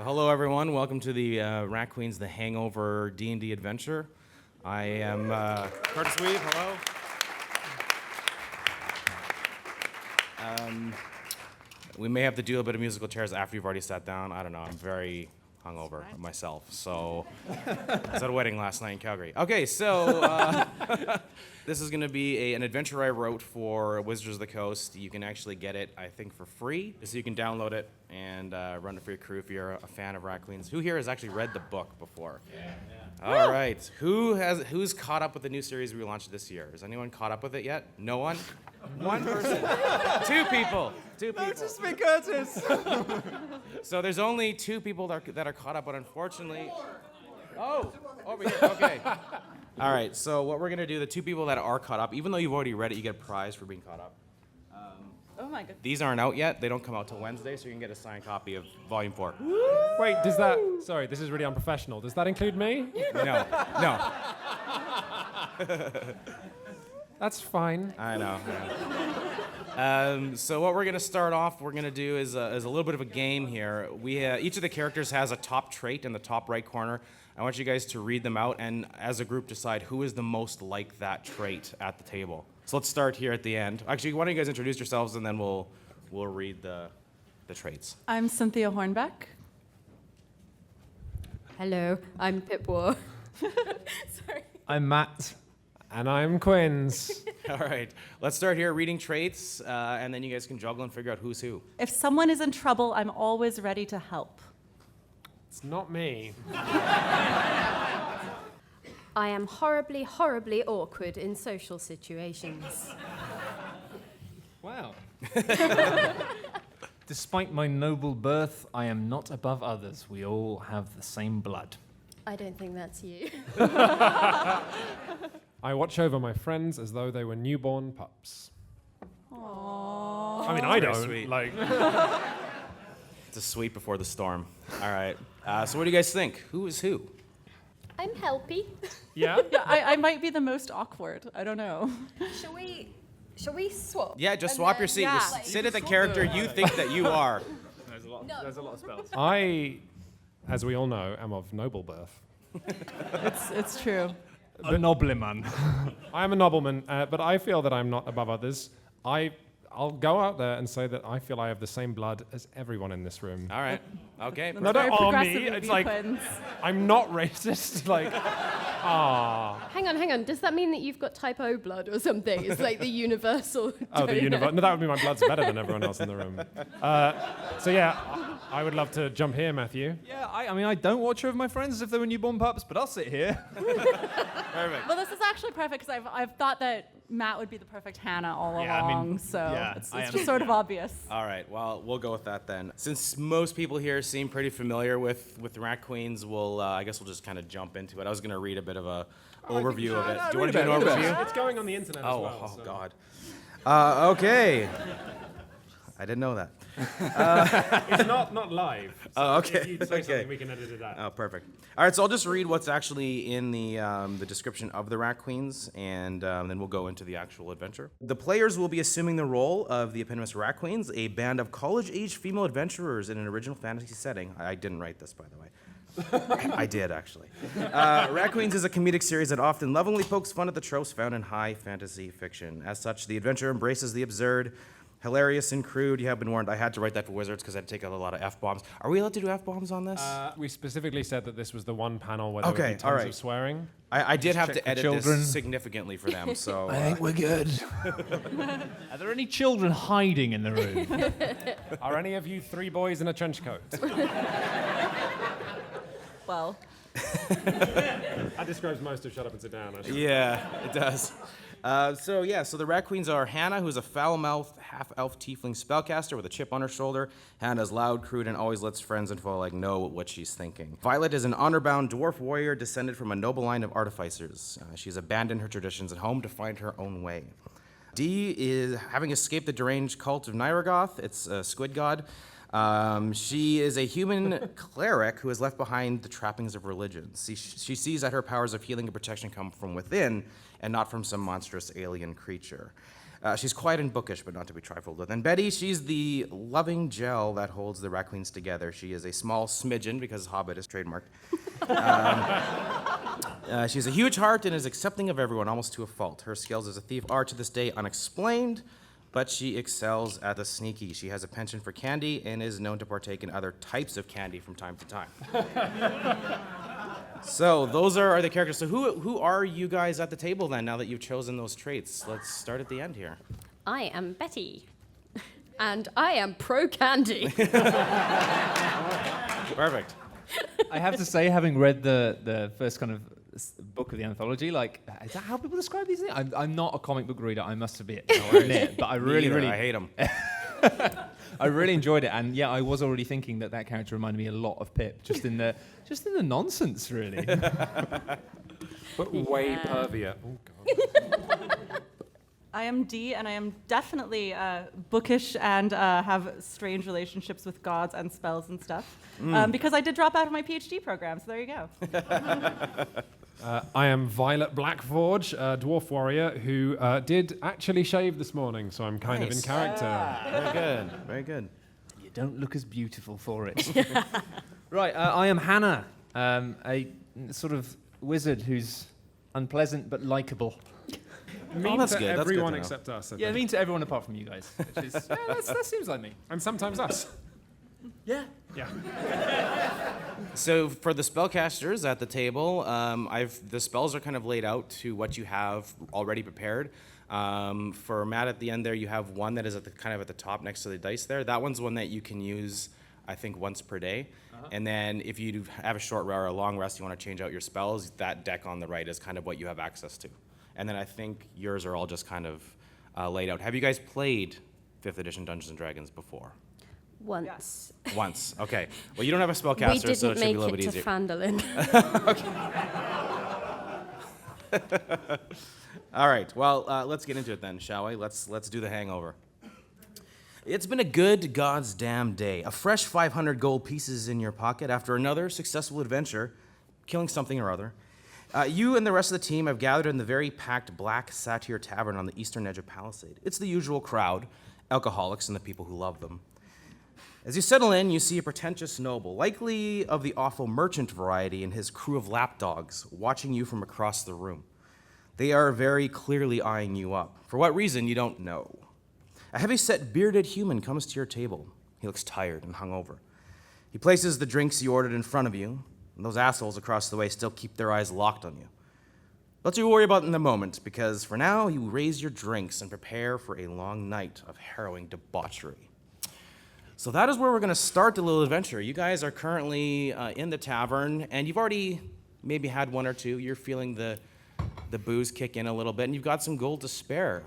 Hello, everyone. Welcome to the Rat Queens, the Hangover D&D adventure. I am Kurtis Wiebe. Hello. We may have to do a bit of musical chairs after you've already sat down. I don't know. I'm very hungover myself. So I was at a wedding last night in Calgary. Okay, so this is going to be an adventure I wrote for Wizards of the Coast. You can actually get it, I think, for free. So you can download it and run it for your crew if you're a fan of Rat Queens. Who here has actually read the book before? Yeah. All right. Who's caught up with the new series we launched this year? Is anyone caught up with it yet? No one? One person. Two people. That's just me, Kurtis. So there's only two people that are caught up, but unfortunately... Oh, over here. Okay. All right, so what we're going to do, the two people that are caught up, even though you've already read it, you get a prize for being caught up. Oh my goodness. These aren't out yet. They don't come out till Wednesday, so you can get a signed copy of Volume 4. Wait, sorry, this is really unprofessional. Does that include me? No. That's fine. I know. So what we're going to start off, we're going to do is a little bit of a game here. Each of the characters has a top trait in the top right corner. I want you guys to read them out and as a group decide who is the most like that trait at the table. So let's start here at the end. Actually, why don't you guys introduce yourselves and then we'll read the traits. I'm Cynthia Hornbeck. Hello, I'm Pip Warr. Sorry. I'm Matt. And I'm Quinns. All right, let's start here reading traits, and then you guys can juggle and figure out who's who. If someone is in trouble, I'm always ready to help. It's not me. I am horribly, horribly awkward in social situations. Wow. Despite my noble birth, I am not above others. We all have the same blood. I don't think that's you. I watch over my friends as though they were newborn pups. Aww. I mean, I Very don't. sweet. Like, It's a sweep before the storm. All right, so what do you guys think? Who is who? I'm helpy. yeah? Yeah, I might be the most awkward. I don't know. Shall we swap? Yeah, just And swap then- your seat. yeah. Just sit at the character you think that you are. There's a lot of spells. I, as we all know, am of noble birth. It's true. A nobleman. I am a nobleman, but I feel that I'm not above others. I'll go out there and say that I feel I have the same blood as everyone in this room. All right. Okay. No, Very don't arm me. progressive of It's you, like, Quinns. I'm not racist. Like, Hang on. Does that mean that you've got type O blood or something? It's like the universal. Oh, the donor. universe. No, that would mean my blood's better than everyone else in the room. So yeah, I would love to jump here, Matthew. Yeah, I mean, I don't watch over my friends as if they were newborn pups, but I'll sit here. Perfect. Well, this is actually perfect because I've thought that Matt would be the perfect Hannah all Yeah, I mean, along, so yeah, it's I am. just sort of obvious. All right. Well, we'll go with that then. Since most people here seem pretty familiar with the Rat Queens, I guess we'll just kind of jump into it. I was going to read a bit of a overview of it. Do you want to do an overview? It's going on the internet as well. Oh so. God. Okay. I didn't know that. It's not live. So Oh, okay. If you say Okay. something, we can edit it out. Oh, perfect. All right, so I'll just read what's actually in the description of the Rat Queens, and then we'll go into the actual adventure. The players will be assuming the role of the eponymous Rat Queens, a band of college-age female adventurers in an original fantasy setting. I didn't write this, by the way. I did, actually. Rat Queens is a comedic series that often lovingly pokes fun at the tropes found in high fantasy fiction. As such, the adventure embraces the absurd, hilarious, and crude. You have been warned. I had to write that for Wizards because I had to take out a lot of F-bombs. Are we allowed to do F-bombs on this? We specifically said that this was the one panel where there would Okay, be tons all right. of swearing. I did have check to for edit children. this significantly for them, so... we're good. Are there any children hiding in the room? Are any of you three boys in a trench coat? Well, That describes most of Shut Up and Sit Down, actually. Yeah, it does. So the Rat Queens are Hannah, who's a foul-mouthed, half-elf tiefling spellcaster with a chip on her shoulder. Hannah's loud, crude, and always lets friends and foe alike know what she's thinking. Violet is an honor-bound dwarf warrior descended from a noble line of artificers. She's abandoned her traditions at home to find her own way. Dee is having escaped the deranged cult of Nyragoth. It's a squid god. She is a human cleric who has left behind the trappings of religion. She sees that her powers of healing and protection come from within and not from some monstrous alien creature. She's quiet and bookish, but not to be trifled with. And Betty, she's the loving gel that holds the raccoons together. She is a small smidgen, because Hobbit is trademarked. She has a huge heart and is accepting of everyone, almost to a fault. Her skills as a thief are, to this day, unexplained, but she excels at the sneaky. She has a penchant for candy and is known to partake in other types of candy from time to time. So those are the characters. So who are you guys at the table then, now that you've chosen those traits? Let's start at the end here. I am Betty. And I am pro candy. Perfect. I have to say, having read the first kind of book of the anthology, like, is that how people describe these things? I'm not a comic book reader, I must admit, but I really I hate them. I really enjoyed it, and yeah, I was already thinking that character reminded me a lot of Pip, just in the nonsense, really. But way pervier. Oh, God. I am Dee, and I am definitely bookish and have strange relationships with gods and spells and stuff. Because I did drop out of my PhD program, so there you go. I am Violet Blackforge, a dwarf warrior who did actually shave this morning, so I'm kind of in Nice. character. Very good. Very good. You don't look as beautiful for it. Right, I am Hannah, a sort of wizard who's unpleasant but likable. Mean that's to good. That's good everyone to know. except us. I Yeah, I think. mean to everyone apart from you guys. Which is, that seems like me. And sometimes us. Yeah. Yeah. So for the spellcasters at the table, the spells are kind of laid out to what you have already prepared. For Matt at the end there, you have one that is at the top next to the dice there. That one's one that you can use, I think, once per day. And then if you have a short rest or a long rest, you want to change out your spells, that deck on the right is kind of what you have access to. And then I think yours are all just kind of laid out. Have you guys played 5th edition Dungeons & Dragons before? Once. Once, okay. Well, you don't have a We spellcaster, so it didn't should be a make little it bit to easier. Fandolin. All right, well, let's get into it then, shall we? Let's do the Hangover. It's been a good God's damn day. A fresh 500 gold pieces in your pocket after another successful adventure, killing something or other. You and the rest of the team have gathered in the very packed Black Satyr Tavern on the eastern edge of Palisade. It's the usual crowd, alcoholics and the people who love them. As you settle in, you see a pretentious noble, likely of the awful merchant variety, and his crew of lapdogs watching you from across the room. They are very clearly eyeing you up. For what reason, you don't know. A heavy-set, bearded human comes to your table. He looks tired and hungover. He places the drinks you ordered in front of you, and those assholes across the way still keep their eyes locked on you. What you worry about in the moment, because for now, you raise your drinks and prepare for a long night of harrowing debauchery. So that is where we're going to start the little adventure. You guys are currently in the tavern, and you've already maybe had one or two. You're feeling the booze kick in a little bit, and you've got some gold to spare.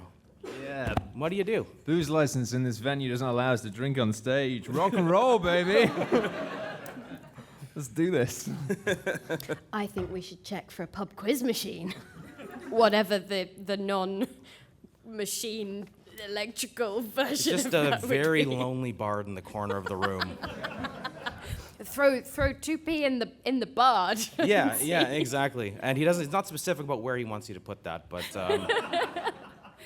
Yeah. What do you do? Booze license in this venue doesn't allow us to drink on stage. Rock and roll, baby. Let's do this. I think we should check for a pub quiz machine. Whatever the non-machine electrical version It's just of a that would very be. lonely bard in the corner of the room. Throw 2p in the bard. Yeah, exactly. And he's not specific about where he wants you to put that, but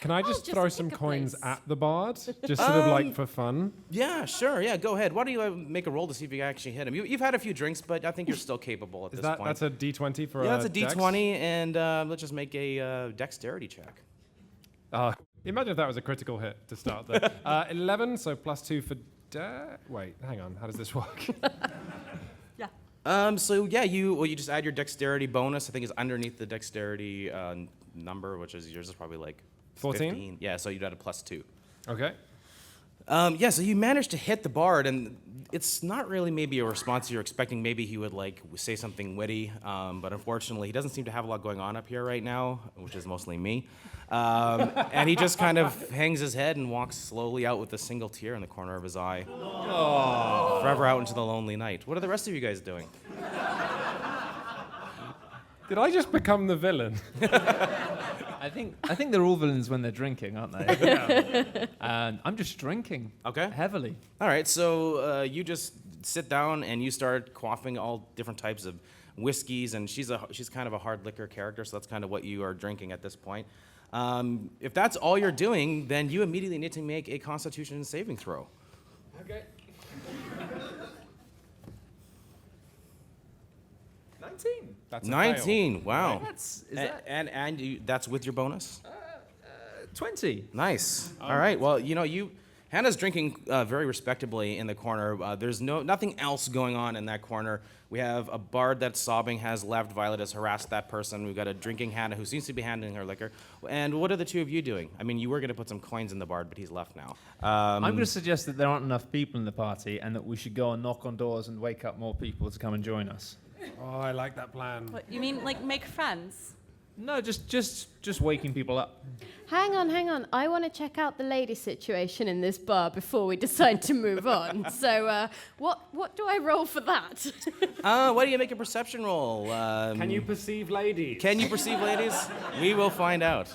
Can I just just throw pick some a coins place. at the bard? Just sort of like for fun? yeah, sure, yeah, go ahead. Why don't you make a roll to see if you actually hit him? You've had a few drinks, but I think you're still capable at Is this that point. that's a D20 for Yeah, that's a dex? D20, and let's just make a dexterity check. Imagine if that was a critical hit to start there. 11, so +2 for wait, hang on. How does this work? So yeah, you just add your dexterity bonus. I think is underneath the dexterity number, which is yours is probably like 14? 15. Yeah, so you'd add a +2. Okay. Yeah, so you managed to hit the bard, and it's not really maybe a response you're expecting. Maybe he would like say something witty, but unfortunately, he doesn't seem to have a lot going on up here right now, which is mostly me. And he just kind of hangs his head and walks slowly out with a single tear in the corner of his eye. Forever out into the lonely night. What are the rest of you guys doing? Did I just become the villain? I think they're all villains when they're drinking, aren't they? And I'm just drinking. Okay. Heavily. All right, so you just sit down and you start quaffing all different types of whiskeys, and she's kind of a hard liquor character, so that's kind of what you are drinking at this point. If that's all you're doing, then you immediately need to make a Constitution saving throw. Okay. 19. That's a 19. Wow. Is that And that's with your bonus. 20? Nice. All right. Well, Hannah's drinking very respectably in the corner. There's nothing else going on in that corner. We have a bard that's sobbing, has left. Violet has harassed that person. We've got a drinking Hannah who seems to be handling her liquor. And what are the two of you doing? I mean, you were going to put some coins in the bard, but he's left now. I'm going to suggest that there aren't enough people in the party and that we should go and knock on doors and wake up more people to come and join us. Oh, I like that plan. What, you mean like make friends? No, just waking people up. Hang on. I want to check out the lady situation in this bar before we decide to move on. So, what do I roll for that? Why do you make a perception roll? Can you perceive ladies? Can you perceive ladies? We will find out.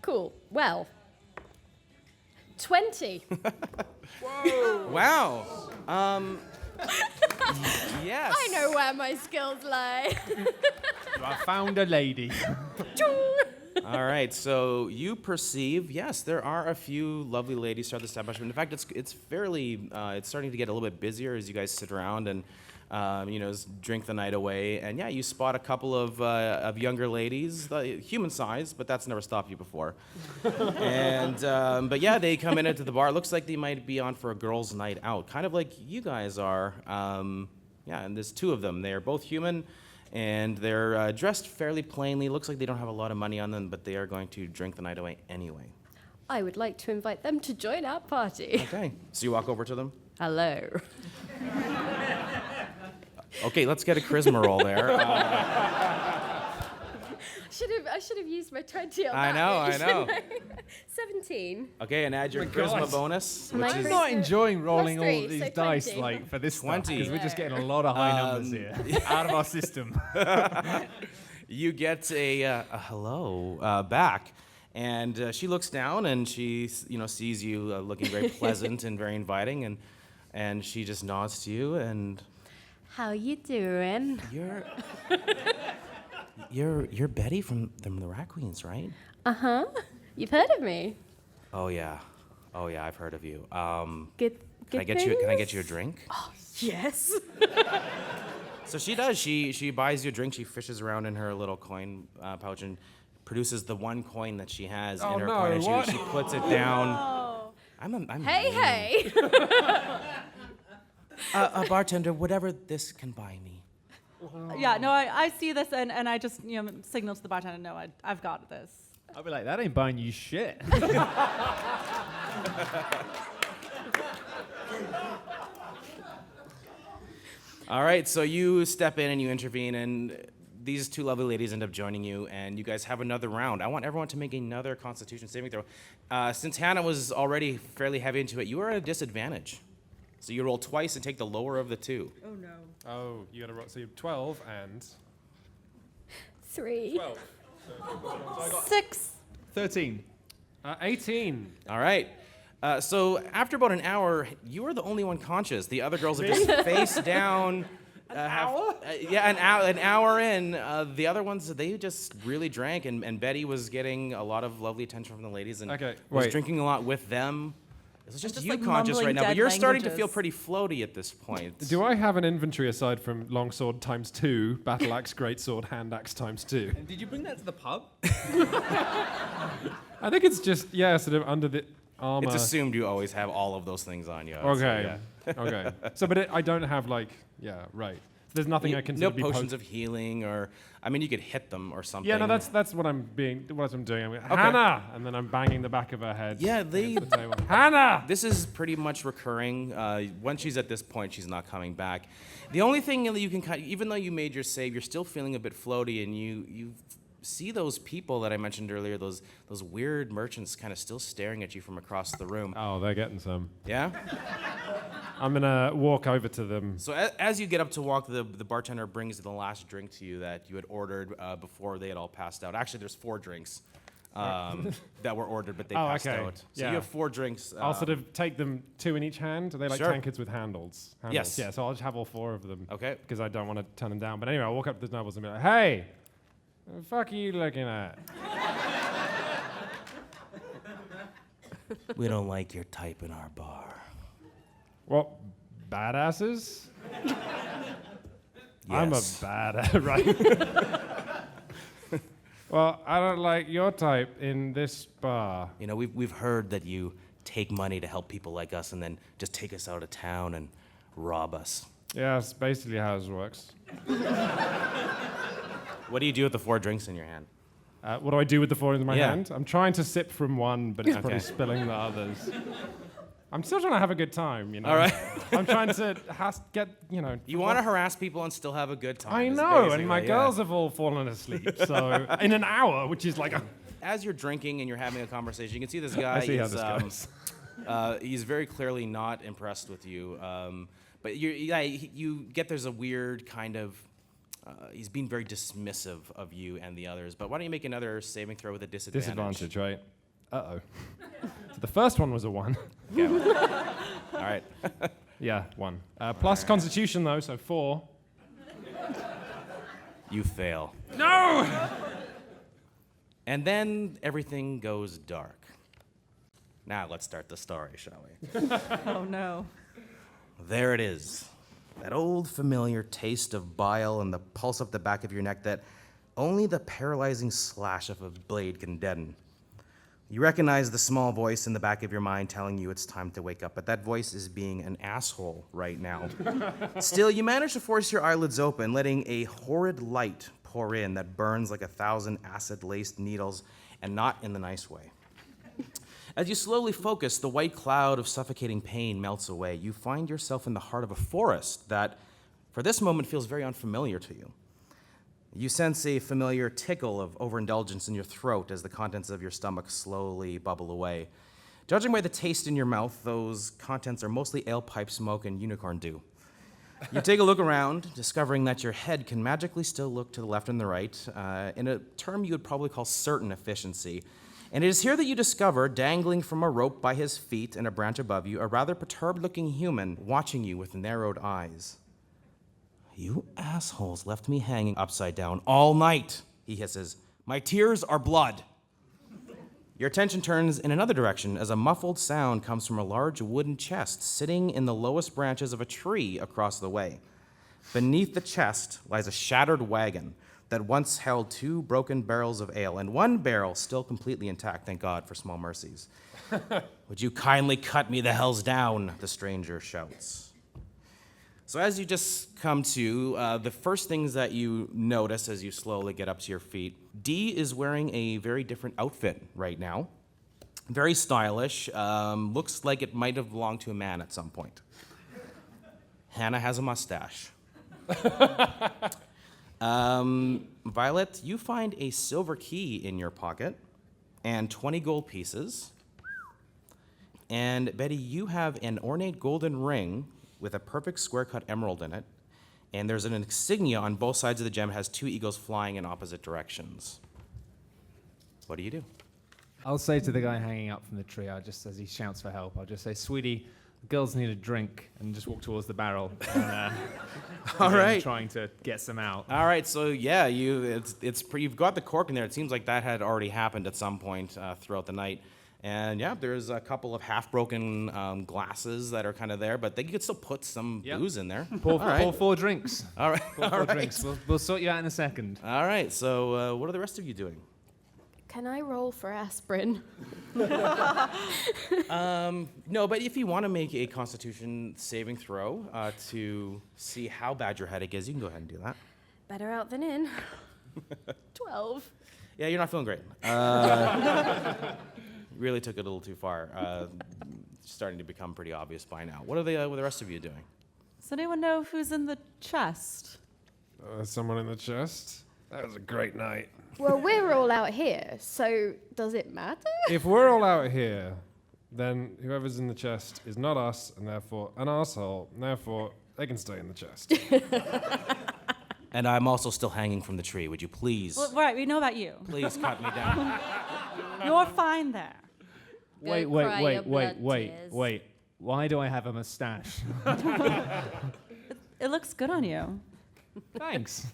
Cool. Well, 20. Wow. Yes. I know where my skills lie. I found a lady. All right, so you perceive, yes, there are a few lovely ladies throughout the establishment. In fact, it's fairly, it's starting to get a little bit busier as you guys sit around and, drink the night away. And yeah, you spot a couple of younger ladies, human size, but that's never stopped you before. And, but yeah, they come into the bar. It looks like they might be on for a girls' night out, kind of like you guys are. Yeah, and there's two of them. They're both human. And they're dressed fairly plainly. Looks like they don't have a lot of money on them, but they are going to drink the night away anyway. I would like to invite them to join our party. Okay, so you walk over to them. Hello. Okay, let's get a charisma roll there. I should have used my 20 on I that. know, really, I know. shouldn't I? 17. Okay, and add your charisma bonus, which My is I'm not enjoying rolling all +3, these so dice 20. like for this 20. because we're just getting a lot of high numbers here out of our system. you get a hello back, and she looks down and she sees you looking very pleasant and very inviting, and she just nods to you and How you doing? you're Betty from the Rat Queens, right? Uh-huh. You've heard of me. Oh yeah, I've heard of you. Good Can I get you a drink? Yes. So she does. She buys you a drink. She fishes around in her little coin pouch and produces the one coin that she has in her coin. And what? she puts it down. Oh. I'm Hey. a bartender, whatever this can buy me. Yeah, no, I see this and I just signal to the bartender, no, I've got this. I'll be like, that ain't buying you shit. All right, so you step in and you intervene, and these two lovely ladies end up joining you, and you guys have another round. I want everyone to make another Constitution saving throw. Since Hannah was already fairly heavy into it, you are at a disadvantage. So you roll twice and take the lower of the two. Oh no. Oh, you got to roll. So you have 12 and 3. 12. 6. 13. 18. All right. So after about an hour, you are the only one conscious. The other girls are just face down. An hour in. The other ones, they just really drank, and Betty was getting a lot of lovely attention from the ladies and Okay, was wait. drinking a lot with them. It's just just, you like, conscious mumbling right now, but dead you're starting to languages. feel pretty floaty at this point. Do I have an inventory aside from longsword times 2, battle axe, greatsword, hand axe times 2? And did you bring that to the pub? I think it's just, sort of under the armor. It's assumed you always have all of those things on you. Okay. Okay. So, but I don't have right. There's nothing I consider No to be potions of healing, or you could hit them or something. Yeah, no, that's what I'm doing. I'm going, Hannah, and then I'm banging the back of her head. Yeah, against the table. Hannah. This is pretty much recurring. Once she's at this point, she's not coming back. The only thing that you can, even though you made your save, you're still feeling a bit floaty, and you see those people that I mentioned earlier, those weird merchants, kind of still staring at you from across the room. Oh, they're getting some. Yeah. I'm gonna walk over to them. So as you get up to walk, the bartender brings the last drink to you that you had ordered before they had all passed out. Actually, there's 4 drinks that were ordered, but they passed okay. out. So Yeah. you have 4 drinks. I'll sort of take them 2 in each hand. Are they like Sure. tankards with handles? Yes. Yeah, so I'll just have all 4 of them. Okay. Because I don't want to turn them down. But anyway, I'll walk up to the nobles and be like, hey, what the fuck are you looking at? We don't like your type in our bar. What, badasses? I'm a Yes. badass, right? Well, I don't like your type in this bar. You know, we've heard that you take money to help people like us and then just take us out of town and rob us. Yeah, that's basically how this works. What do you do with the 4 drinks in your hand? What do I do with the 4 in my Yeah. hand? I'm trying to sip from one, but it's Okay. probably spilling the others. I'm still trying to have a good time, you know. All right. I'm trying to get, you know. You want to harass people and still have a good time. I is know, basically- and my yeah. girls have all fallen asleep. So in an hour, which is like, As you're drinking and you're having a conversation, you can see this guy. I see how is, this goes. He's very clearly not impressed with you. But you get there's a weird kind of. He's being very dismissive of you and the others. But why don't you make another saving throw with a disadvantage? Disadvantage, right? Uh-oh. So the first one was a 1. Okay. All right. Yeah, 1. Plus Constitution, though, so 4. You fail. No! And then everything goes dark. Now let's start the story, shall we? Oh no. There it is. That old familiar taste of bile and the pulse up the back of your neck that only the paralyzing slash of a blade can deaden. You recognize the small voice in the back of your mind telling you it's time to wake up, but that voice is being an asshole right now. Still, you manage to force your eyelids open, letting a horrid light pour in that burns like 1,000 acid-laced needles, and not in the nice way. As you slowly focus, the white cloud of suffocating pain melts away. You find yourself in the heart of a forest that, for this moment, feels very unfamiliar to you. You sense a familiar tickle of overindulgence in your throat as the contents of your stomach slowly bubble away. Judging by the taste in your mouth, those contents are mostly ale pipe smoke and unicorn dew. You take a look around, discovering that your head can magically still look to the left and the right, in a term you would probably call certain efficiency. And it is here that you discover, dangling from a rope by his feet and a branch above you, a rather perturbed-looking human watching you with narrowed eyes. You assholes left me hanging upside down all night, he hisses. My tears are blood. Your attention turns in another direction as a muffled sound comes from a large wooden chest sitting in the lowest branches of a tree across the way. Beneath the chest lies a shattered wagon that once held 2 broken barrels of ale, and 1 barrel still completely intact, thank God for small mercies. Would you kindly cut me the hells down, the stranger shouts. So as you just come to, the first things that you notice as you slowly get up to your feet, Dee is wearing a very different outfit right now. Very stylish, looks like it might have belonged to a man at some point. Hannah has a mustache. Violet, you find a silver key in your pocket and 20 gold pieces. And Betty, you have an ornate golden ring with a perfect square-cut emerald in it. And there's an insignia on both sides of the gem. It has 2 eagles flying in opposite directions. What do you do? I'll say to the guy hanging up from the tree, just as he shouts for help, I'll just say, "Sweetie, girls need a drink," and just walk towards the barrel. And, All begin right. trying to get some out. All right, so yeah, you've got the cork in there. It seems like that had already happened at some point throughout the night. And yeah, there's a couple of half-broken glasses that are kind of there, but you could still put some Yep. booze in there. Pour All right. 4 drinks. All right. Pour All 4 right. drinks. We'll sort you out in a second. All right. So what are the rest of you doing? Can I roll for aspirin? No, but if you want to make a Constitution saving throw to see how bad your headache is, you can go ahead and do that. Better out than in. 12. Yeah, you're not feeling great. Really took it a little too far. Starting to become pretty obvious by now. What are the rest of you doing? Does anyone know who's in the chest? Someone in the chest? That was a great night. Well, we're all out here, so does it matter? If we're all out here, then whoever's in the chest is not us, and therefore an asshole, and therefore they can stay in the chest. And I'm also still hanging from the tree. Would you please, Well, right, we know about you. please cut me down? You're fine there. Go cry your blood tears. Wait. Why do I have a mustache? It looks good on you. Thanks.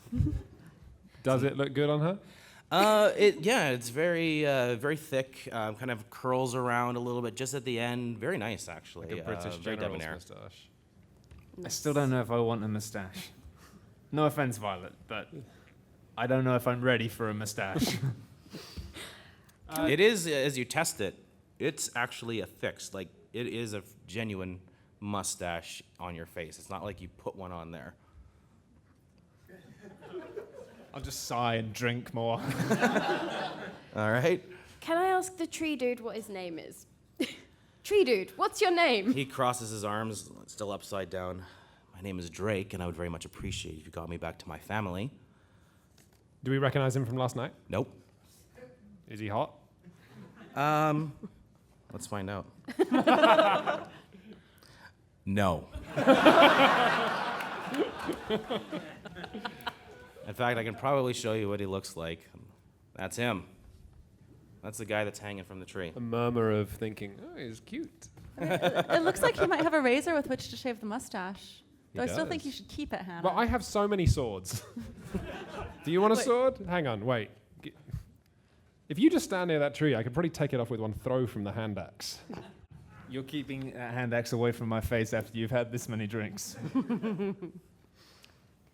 Does it look good on her? It's very thick, kind of curls around a little bit just at the end. Very nice, actually. Like a British very general's debonair. moustache. I still don't know if I want a mustache. No offense, Violet, but I don't know if I'm ready for a mustache. It is, as you test it, it's actually affixed. Like, it is a genuine mustache on your face. It's not like you put one on there. I'll just sigh and drink more. All right? Can I ask the tree dude what his name is? Tree dude, what's your name? He crosses his arms, still upside down. My name is Drake, and I would very much appreciate if you got me back to my family. Do we recognize him from last night? Nope. Is he hot? Let's find out. No. In fact, I can probably show you what he looks like. That's him. That's the guy that's hanging from the tree. A murmur of thinking, oh, he's cute. It looks like he might have a razor with which to shave the mustache. He Though I still think does. you should keep it, Hannah. Well, I have so many swords. Do you want a Wait. sword? Hang on, wait. If you just stand near that tree, I could probably take it off with one throw from the hand axe. You're keeping that hand axe away from my face after you've had this many drinks.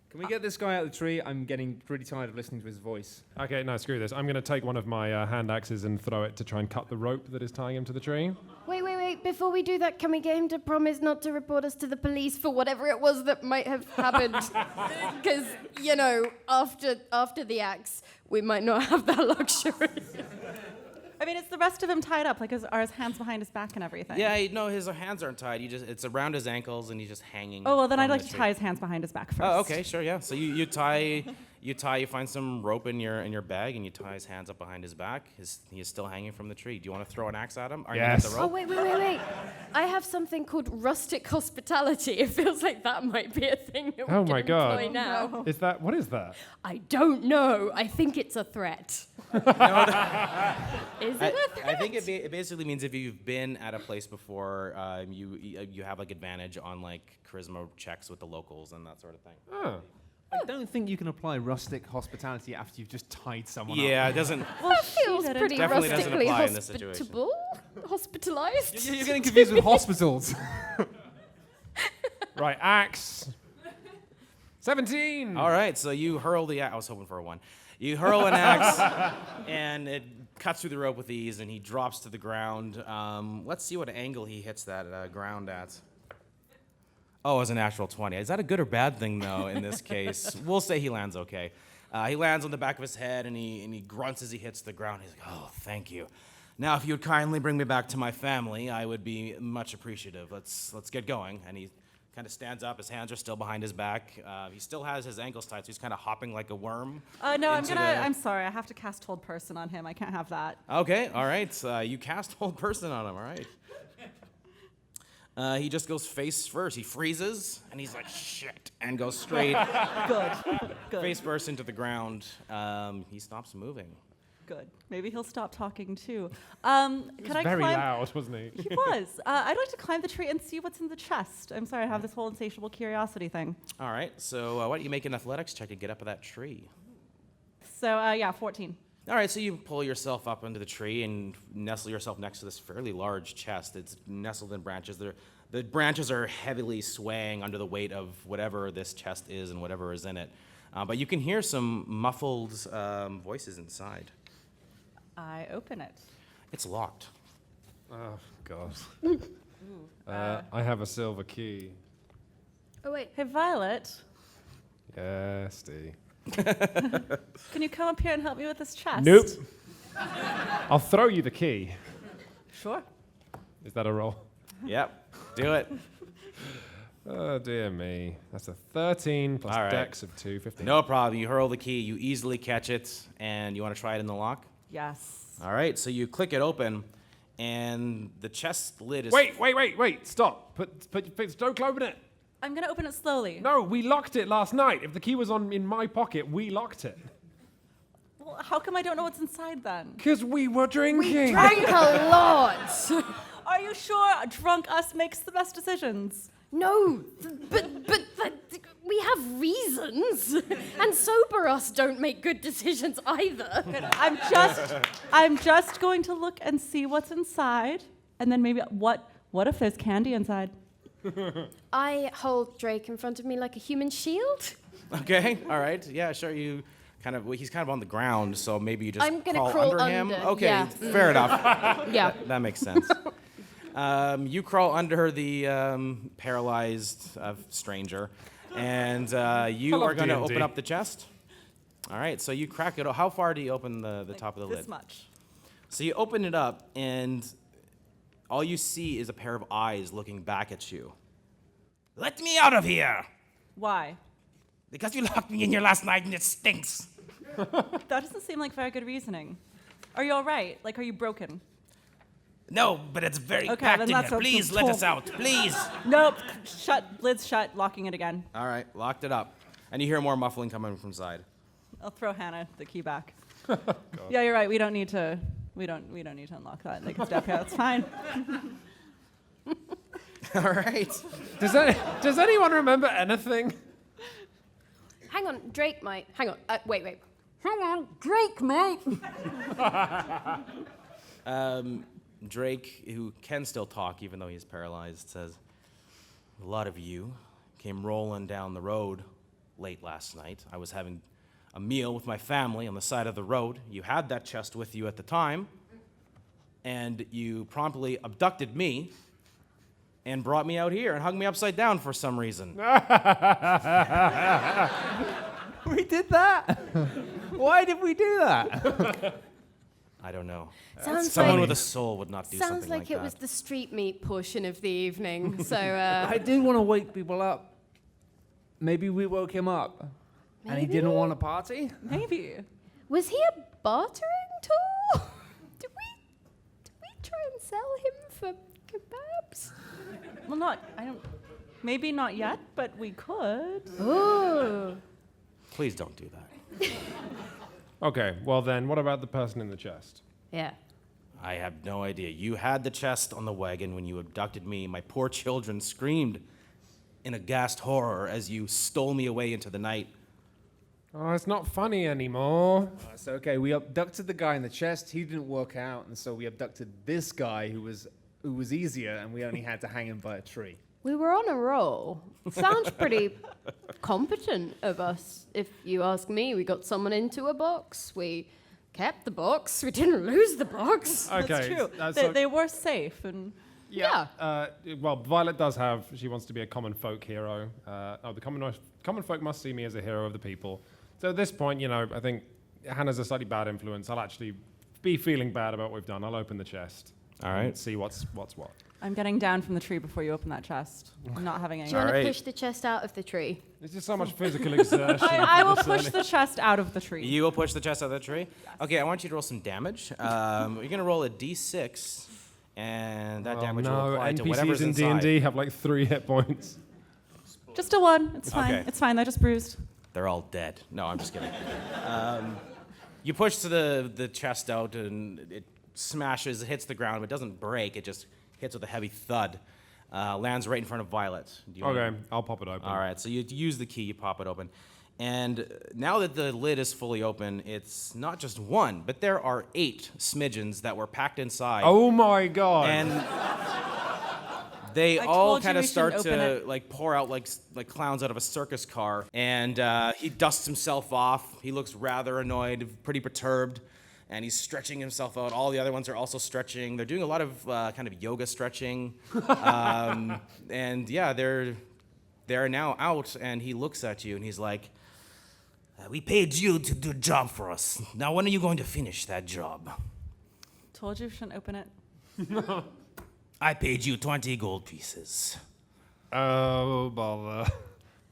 Can we get this guy out of the tree? I'm getting pretty tired of listening to his voice. Okay, no, screw this. I'm going to take one of my hand axes and throw it to try and cut the rope that is tying him to the tree. Wait. Before we do that, can we get him to promise not to report us to the police for whatever it was that might have happened? Because, after the axe, we might not have that luxury. I mean, it's the rest of him tied up, like are his hands behind his back and everything. Yeah, no, his hands aren't tied. It's around his ankles, and he's just hanging. Oh, well, then I'd from like the to tree. tie his hands behind his back first. Oh, okay, sure, yeah. So you tie, you find some rope in your bag, and you tie his hands up behind his back. He is still hanging from the tree. Do you want to throw an axe at him? Are you Yes. at the Oh, rope? wait. I have something called rustic hospitality. It feels like that might be a thing that we Oh can my God. employ now. What is that? I don't know. I think it's a threat. Is it a threat? I think it basically means if you've been at a place before, you have like advantage on like charisma checks with the locals and that sort of thing. Oh. I don't think you can apply rustic hospitality after you've just tied someone Yeah, up. it doesn't. That feels did it. pretty Definitely doesn't rustically apply in this situation. hospitable. Hospitalized? You're getting confused with hospitals. Right, axe. 17. All right, so you hurl the axe. I was hoping for a 1. You hurl an axe, and it cuts through the rope with ease, and he drops to the ground. Let's see what angle he hits that ground at. Oh, it was a natural 20. Is that a good or bad thing, though, in this case? We'll say he lands okay. He lands on the back of his head, and he grunts as he hits the ground. He's like, oh, thank you. Now, if you would kindly bring me back to my family, I would be much appreciative. Let's get going. And he kind of stands up. His hands are still behind his back. He still has his ankles tied, so he's kind of hopping like a worm. No, into the- I'm sorry. I have to cast Hold Person on him. I can't have that. Okay, all right. You cast Hold Person on him, all right. He just goes face first. He freezes, and he's like, shit, and goes straight Good. face first into the ground. He stops moving. Good. Maybe he'll stop talking, too. Could I Very climb? loud, wasn't he? He was. I'd like to climb the tree and see what's in the chest. I'm sorry, I have this whole insatiable curiosity thing. All right, so why don't you make an athletics check to get up at that tree? So, 14. All right, so you pull yourself up into the tree and nestle yourself next to this fairly large chest. It's nestled in branches. The branches are heavily swaying under the weight of whatever this chest is and whatever is in it. But you can hear some muffled voices inside. I open it. It's locked. Oh, God. I have a silver key. Oh, wait. Hey, Violet, Yes, D. can you come up here and help me with this chest? Nope. I'll throw you the key. Sure. Is that a roll? Yep, do it. Oh, dear me. That's a 13 plus All right. dex of 2, 15. No problem. You hurl the key. You easily catch it, and you want to try it in the lock? Yes. All right, so you click it open, and the chest lid is... Wait. Stop. Don't open it. I'm going to open it slowly. No, we locked it last night. If the key was in my pocket, we locked it. Well, how come I don't know what's inside then? Because we were drinking. Drank a lot. Are you sure drunk us makes the best decisions? No, but we have reasons. decisions. And sober us don't make good decisions either. I'm just going to look and see what's inside, and then maybe what if there's candy inside? I hold Drake in front of me like a human shield. Okay, all right. Yeah, sure. He's kind of on the ground, so maybe you just I'm gonna crawl under him. under, Okay, yeah. fair enough. Yeah. That makes sense. You crawl under the paralyzed stranger, and you love are going to D&D. open up the chest. All right, so you crack it. How far do you open the top of the lid? This much. So you open it up, and all you see is a pair of eyes looking back at you. Let me out of here! Why? Because you locked me in here last night and it stinks. That doesn't seem like very good reasoning. Are you all right? Like, are you broken? No, but it's very Okay, packed then in that's here. what Please was let told. us out, please. Nope. Shut. Lid's shut. Locking it again. All right, locked it up. And you hear more muffling coming from side. I'll throw Hannah the key back. Yeah, you're right. We don't need to unlock that. They can step out. It's fine. All right. Does anyone remember anything? Hang on, Drake might. Hang on. Wait. Hang on, Drake might. Drake, who can still talk even though he's paralyzed, says, a lot of you came rolling down the road late last night. I was having a meal with my family on the side of the road. You had that chest with you at the time, and you promptly abducted me and brought me out here and hung me upside down for some reason. We did that? Why did we do that? I don't know. Sounds Someone like, with a soul would not do sounds something like like it that. was the street meat portion of the evening. So, I do want to wake people up. Maybe we woke him up. And he didn't want to party? Maybe. was he a bartering tool? Did we try and sell him for kebabs? Well, maybe not yet, but we could. Ooh. Please don't do that. Okay, well then, what about the person in the chest? Yeah. I have no idea. You had the chest on the wagon when you abducted me. My poor children screamed in aghast horror as you stole me away into the night. Oh, it's not funny anymore. It's okay. We abducted the guy in the chest. He didn't work out, and so we abducted this guy who was easier, and we only had to hang him by a tree. We were on a roll. Sounds pretty competent of us, if you ask me. We got someone into a box. We kept the box. We didn't lose the box. Okay, That's true. so- They were safe, and Yeah. Well, Violet does have. She wants to be a common folk hero. The common folk must see me as a hero of the people. So at this point, I think Hannah's a slightly bad influence. I'll actually be feeling bad about what we've done. I'll open the chest. All right. And see what's what. I'm getting down from the tree before you open that chest. I'm not having any. Do you want to Alright. push the chest out of the tree? It's just so much physical exertion. I will for this push the chest out of the tree. You will push the chest out of the tree? Okay, I want you to roll some damage. You're going to roll a d6, and that damage will no, apply to NPCs whatever's in inside. D&D have like 3 hit points. Just a 1. It's fine. Okay. It's fine. They're just bruised. They're all dead. No, I'm just kidding. You push the chest out, and it smashes, it hits the ground, but it doesn't break. It just hits with a heavy thud. Lands right in front of Violet. Do you Okay, I'll pop it open. All right, so you use the key, you pop it open. And now that the lid is fully open, it's not just one, but there are 8 smidgens that were packed inside. Oh my god. And they I all told you kind of we start shouldn't open to it. like pour out like clowns out of a circus car. And he dusts himself off. He looks rather annoyed, pretty perturbed. And he's stretching himself out. All the other ones are also stretching. They're doing a lot of kind of yoga stretching. And yeah, they're now out, and he looks at you, and he's like, we paid you to do a job for us. Now when are you going to finish that job? Told you we shouldn't open it. I paid you 20 gold pieces. Oh, bother.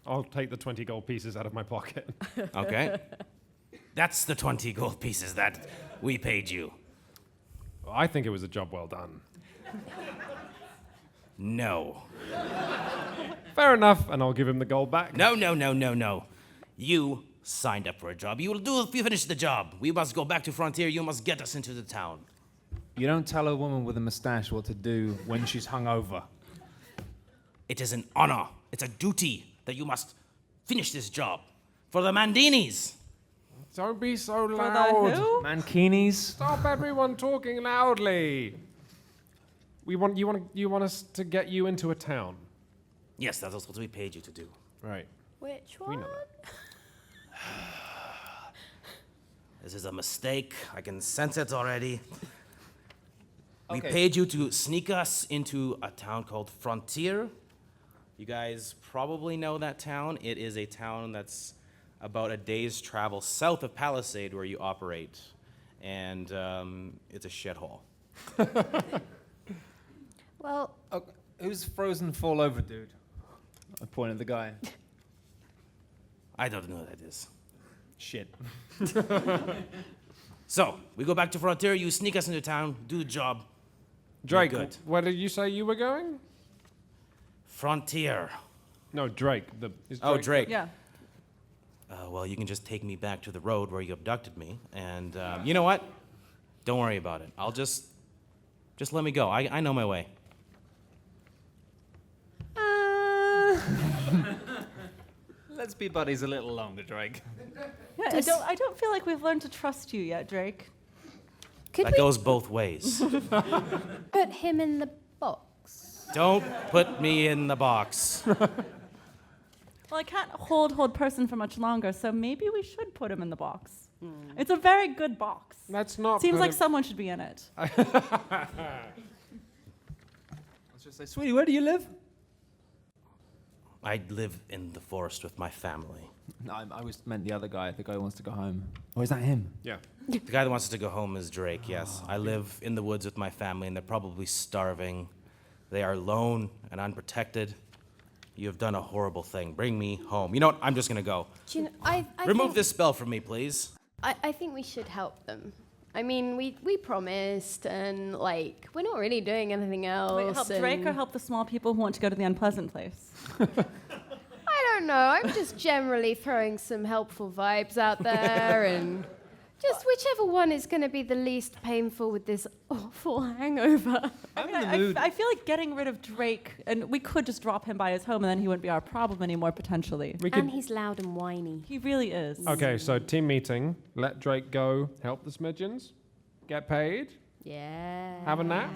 I'll take the 20 gold pieces out of my pocket. Okay? That's the 20 gold pieces that we paid you. I think it was a job well done. No. Fair enough, and I'll give him the gold back. No. You signed up for a job. You finish the job. We must go back to Frontier. You must get us into the town. You don't tell a woman with a mustache what to do when she's hungover. It is an honor. It's a duty that you must finish this job. For the Mandinis. Don't be so For the loud. who? Mankinis. Stop everyone talking loudly. You want us to get you into a town. Yes, that's what we paid you to do. Right. Which We one? know that. This is a mistake. I can sense it already. We Okay. paid you to sneak us into a town called Frontier. You guys probably know that town. It is a town that's about a day's travel south of Palisade where you operate. And it's a shithole. Well, Oh, who's frozen fall over, dude? I pointed at the guy. I don't know who that is. Shit. So, we go back to Frontier, you sneak us into town, do the job. Drake, good. where did you say you were going? Frontier. No, Drake. Is Oh, Drake. Yeah. Well, you can just take me back to the road where you abducted me. And you know what? Don't worry about it. I'll just let me go. I know my way. Let's be buddies a little longer, Drake. Yeah, I don't feel like we've learned to trust you yet, Drake. could That we goes both ways. put him in the box? Don't put me in the box. Well, I can't hold person for much longer, so maybe we should put him in the box. It's a very good box. Let's not. Seems put like him- someone should be in it. Let's just say, sweetie, where do you live? I live in the forest with my family. No, I was meant the other guy. The guy who wants to go home. Or is that him? Yeah. The guy that wants us to go home is Drake, yes. I live in the woods with my family, and they're probably starving. They are alone and unprotected. You have done a horrible thing. Bring me home. You know what? I'm just going to go. Do you know, I Remove think, this spell from me, please. I think we should help them. I mean, we promised, and like we're not really doing anything else. Wait, help Drake or and- help the small people who want to go to the unpleasant place? I don't know. I'm just generally throwing some helpful vibes out there, and just whichever one is going to be the least painful with this awful hangover. I mean, in the mood. I feel like getting rid of Drake, and we could just drop him by his home, and then he wouldn't be our problem anymore, potentially. We could. And he's loud and whiny. He really is. Okay, so team meeting. Let Drake go. Help the Smidgens. Get paid. Yeah. Have a nap.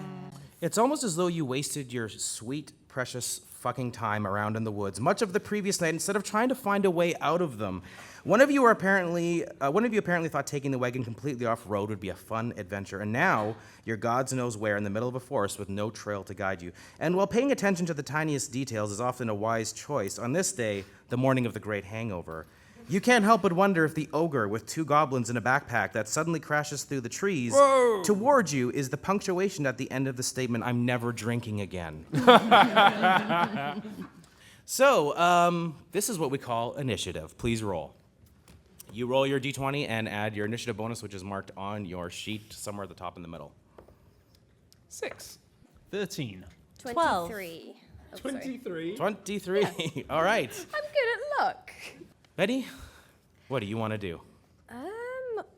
It's almost as though you wasted your sweet, precious fucking time around in the woods much of the previous night instead of trying to find a way out of them. One of you apparently thought taking the wagon completely off road would be a fun adventure, and now you're God's knows where in the middle of a forest with no trail to guide you. And while paying attention to the tiniest details is often a wise choice, on this day, the morning of the great hangover, you can't help but wonder if the ogre with two goblins in a backpack that suddenly crashes through the trees towards you is the punctuation at the end of the statement, "I'm never drinking again." So, this is what we call initiative. Please roll. You roll your d20 and add your initiative bonus, which is marked on your sheet somewhere at the top in the middle. 6. 13. 12. 23. Oh, sorry. 23. 23. All right. I'm good at luck. Betty, what do you want to do?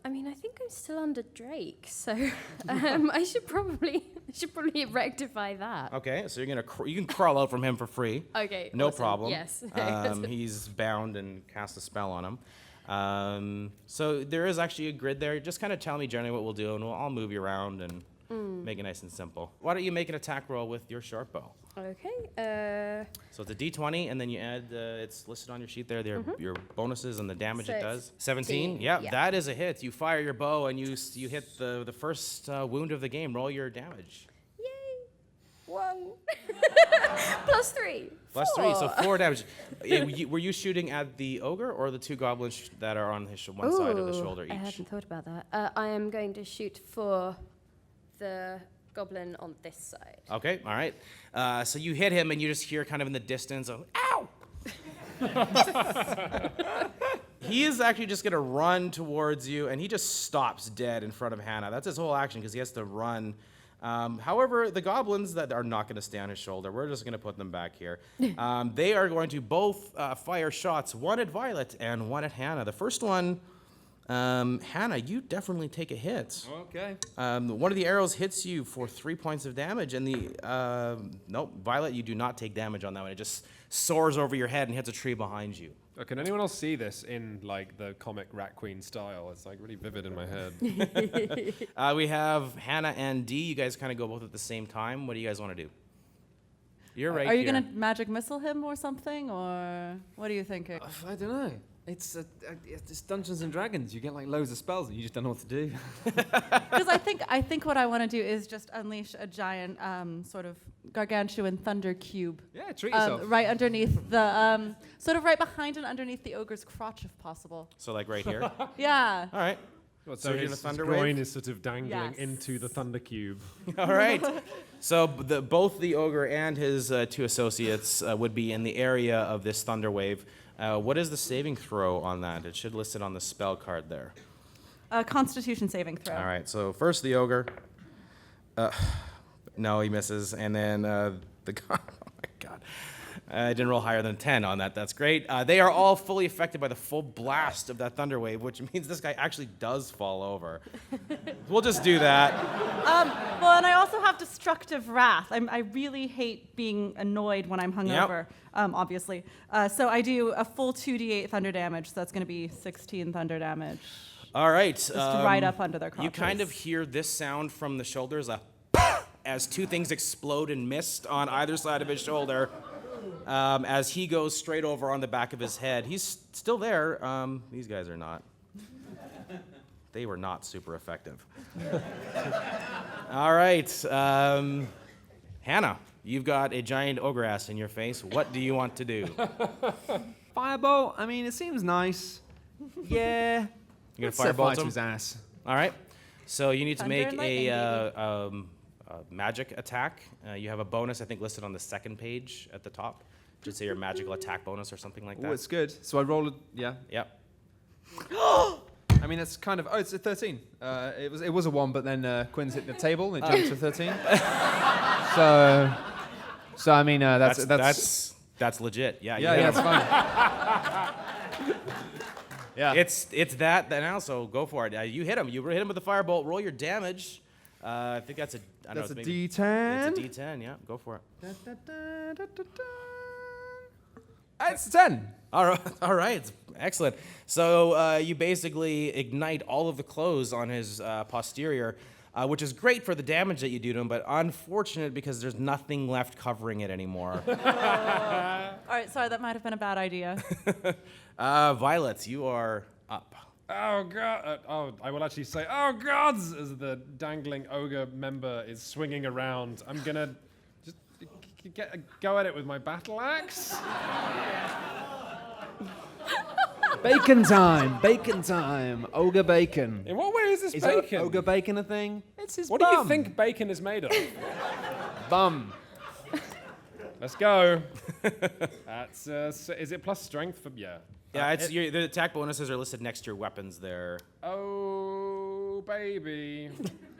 I mean, I think I'm still under Drake, so I should probably rectify that. Okay, so you're you can crawl out from him for free. Okay. No awesome. problem. Yes. He's bound and cast a spell on him. So there is actually a grid there. Just kind of tell me generally what we'll do, and I'll move you around and make it nice and simple. Why don't you make an attack roll with your short bow? Okay. So it's a d20, and then you add, it's listed on your sheet there, your bonuses and the damage So it it's does. 17? 17, Yeah, yeah. that is a hit. You fire your bow, and you hit the first wound of the game. Roll your damage. Yay. 1. Plus 3. Plus 3, so 4. 4 damage. Were you shooting at the ogre or the two goblins that are on his one side of the Ooh, shoulder I each? hadn't thought about that. I am going to shoot for the goblin on this side. Okay, all right. So you hit him, and you just hear kind of in the distance, "Ow!" He is actually just going to run towards you, and he just stops dead in front of Hannah. That's his whole action, because he has to run. However, the goblins that are not going to stay on his shoulder, we're just going to put them back here. They are going to both fire shots, one at Violet and one at Hannah. The first one Hannah, you definitely take a hit. Okay. One of the arrows hits you for 3 points of damage, and nope, Violet, you do not take damage on that one. It just soars over your head and hits a tree behind you. Can anyone else see this in like the comic Rat Queen style? It's like really vivid in my head. We have Hannah and Dee. You guys kind of go both at the same time. What do you guys want to do? You're right Are you here. gonna magic missile him or something, or what are you thinking? I don't know. It's Dungeons and Dragons. You get like loads of spells and you just don't know what to do. Because I think what I want to do is just unleash a giant sort of gargantuan thunder cube. Yeah, treat yourself. Right underneath the sort of right behind and underneath the ogre's crotch, if possible. So like right here. Yeah. All right. So you're doing a his thunder groin wave? is sort of dangling Yes. into the thunder cube. All right. So both the ogre and his two associates would be in the area of this thunder wave. What is the saving throw on that? It should list it on the spell card there. Constitution saving throw. All right. So first the ogre. No, he misses, and then the oh my god. I didn't roll higher than 10 on that. That's great. They are all fully affected by the full blast of that thunder wave, which means this guy actually does fall over. We'll just do that. Well, and I also have destructive wrath. I really hate being annoyed when I'm hungover, obviously. So I do a full 2d8 thunder damage, so that's going to be 16 thunder damage. All right. Just right up under their crotches. You kind of hear this sound from the shoulders, as two things explode in mist on either side of his shoulder. As he goes straight over on the back of his head. He's still there. These guys are not. They were not super effective. All right. Hannah, you've got a giant ogre ass in your face. What do you want to do? Firebolt. I mean, it seems nice. Yeah. You gonna Set fire firebolt to him? his ass. All right. So you need to Thunder make and lightning, a magic attack. You have a bonus, I think, listed on the second page at the top. Should say your magical attack bonus or something like that. Oh, it's good. So I roll it. Yeah. Yep. I mean, it's kind of. Oh, it's a 13. It was a 1, but then Quinns hit the table and it jumped to 13. So I mean, that's legit. Yeah. yeah, it's fine. Yeah. It's that now. So go for it. You hit him. You hit him with the firebolt. Roll your damage. I think that's a. I don't That's a know, maybe- D10. It's a D10. Yeah. Go for it. It's a 10. All right. Excellent. So you basically ignite all of the clothes on his posterior, which is great for the damage that you do to him, but unfortunate because there's nothing left covering it anymore. All right, sorry, that might have been a bad idea. Violet, you are up. Oh god! I will actually say, "Oh gods!" as the dangling ogre member is swinging around. I'm gonna just go at it with my battle axe. Bacon time. Ogre bacon. In what way is this Is bacon? ogre bacon a thing? It's his What bum. do you think bacon is made of? Bum. Let's go. That's is it plus strength for yeah? Yeah, the attack bonuses are listed next to your weapons there. Oh baby,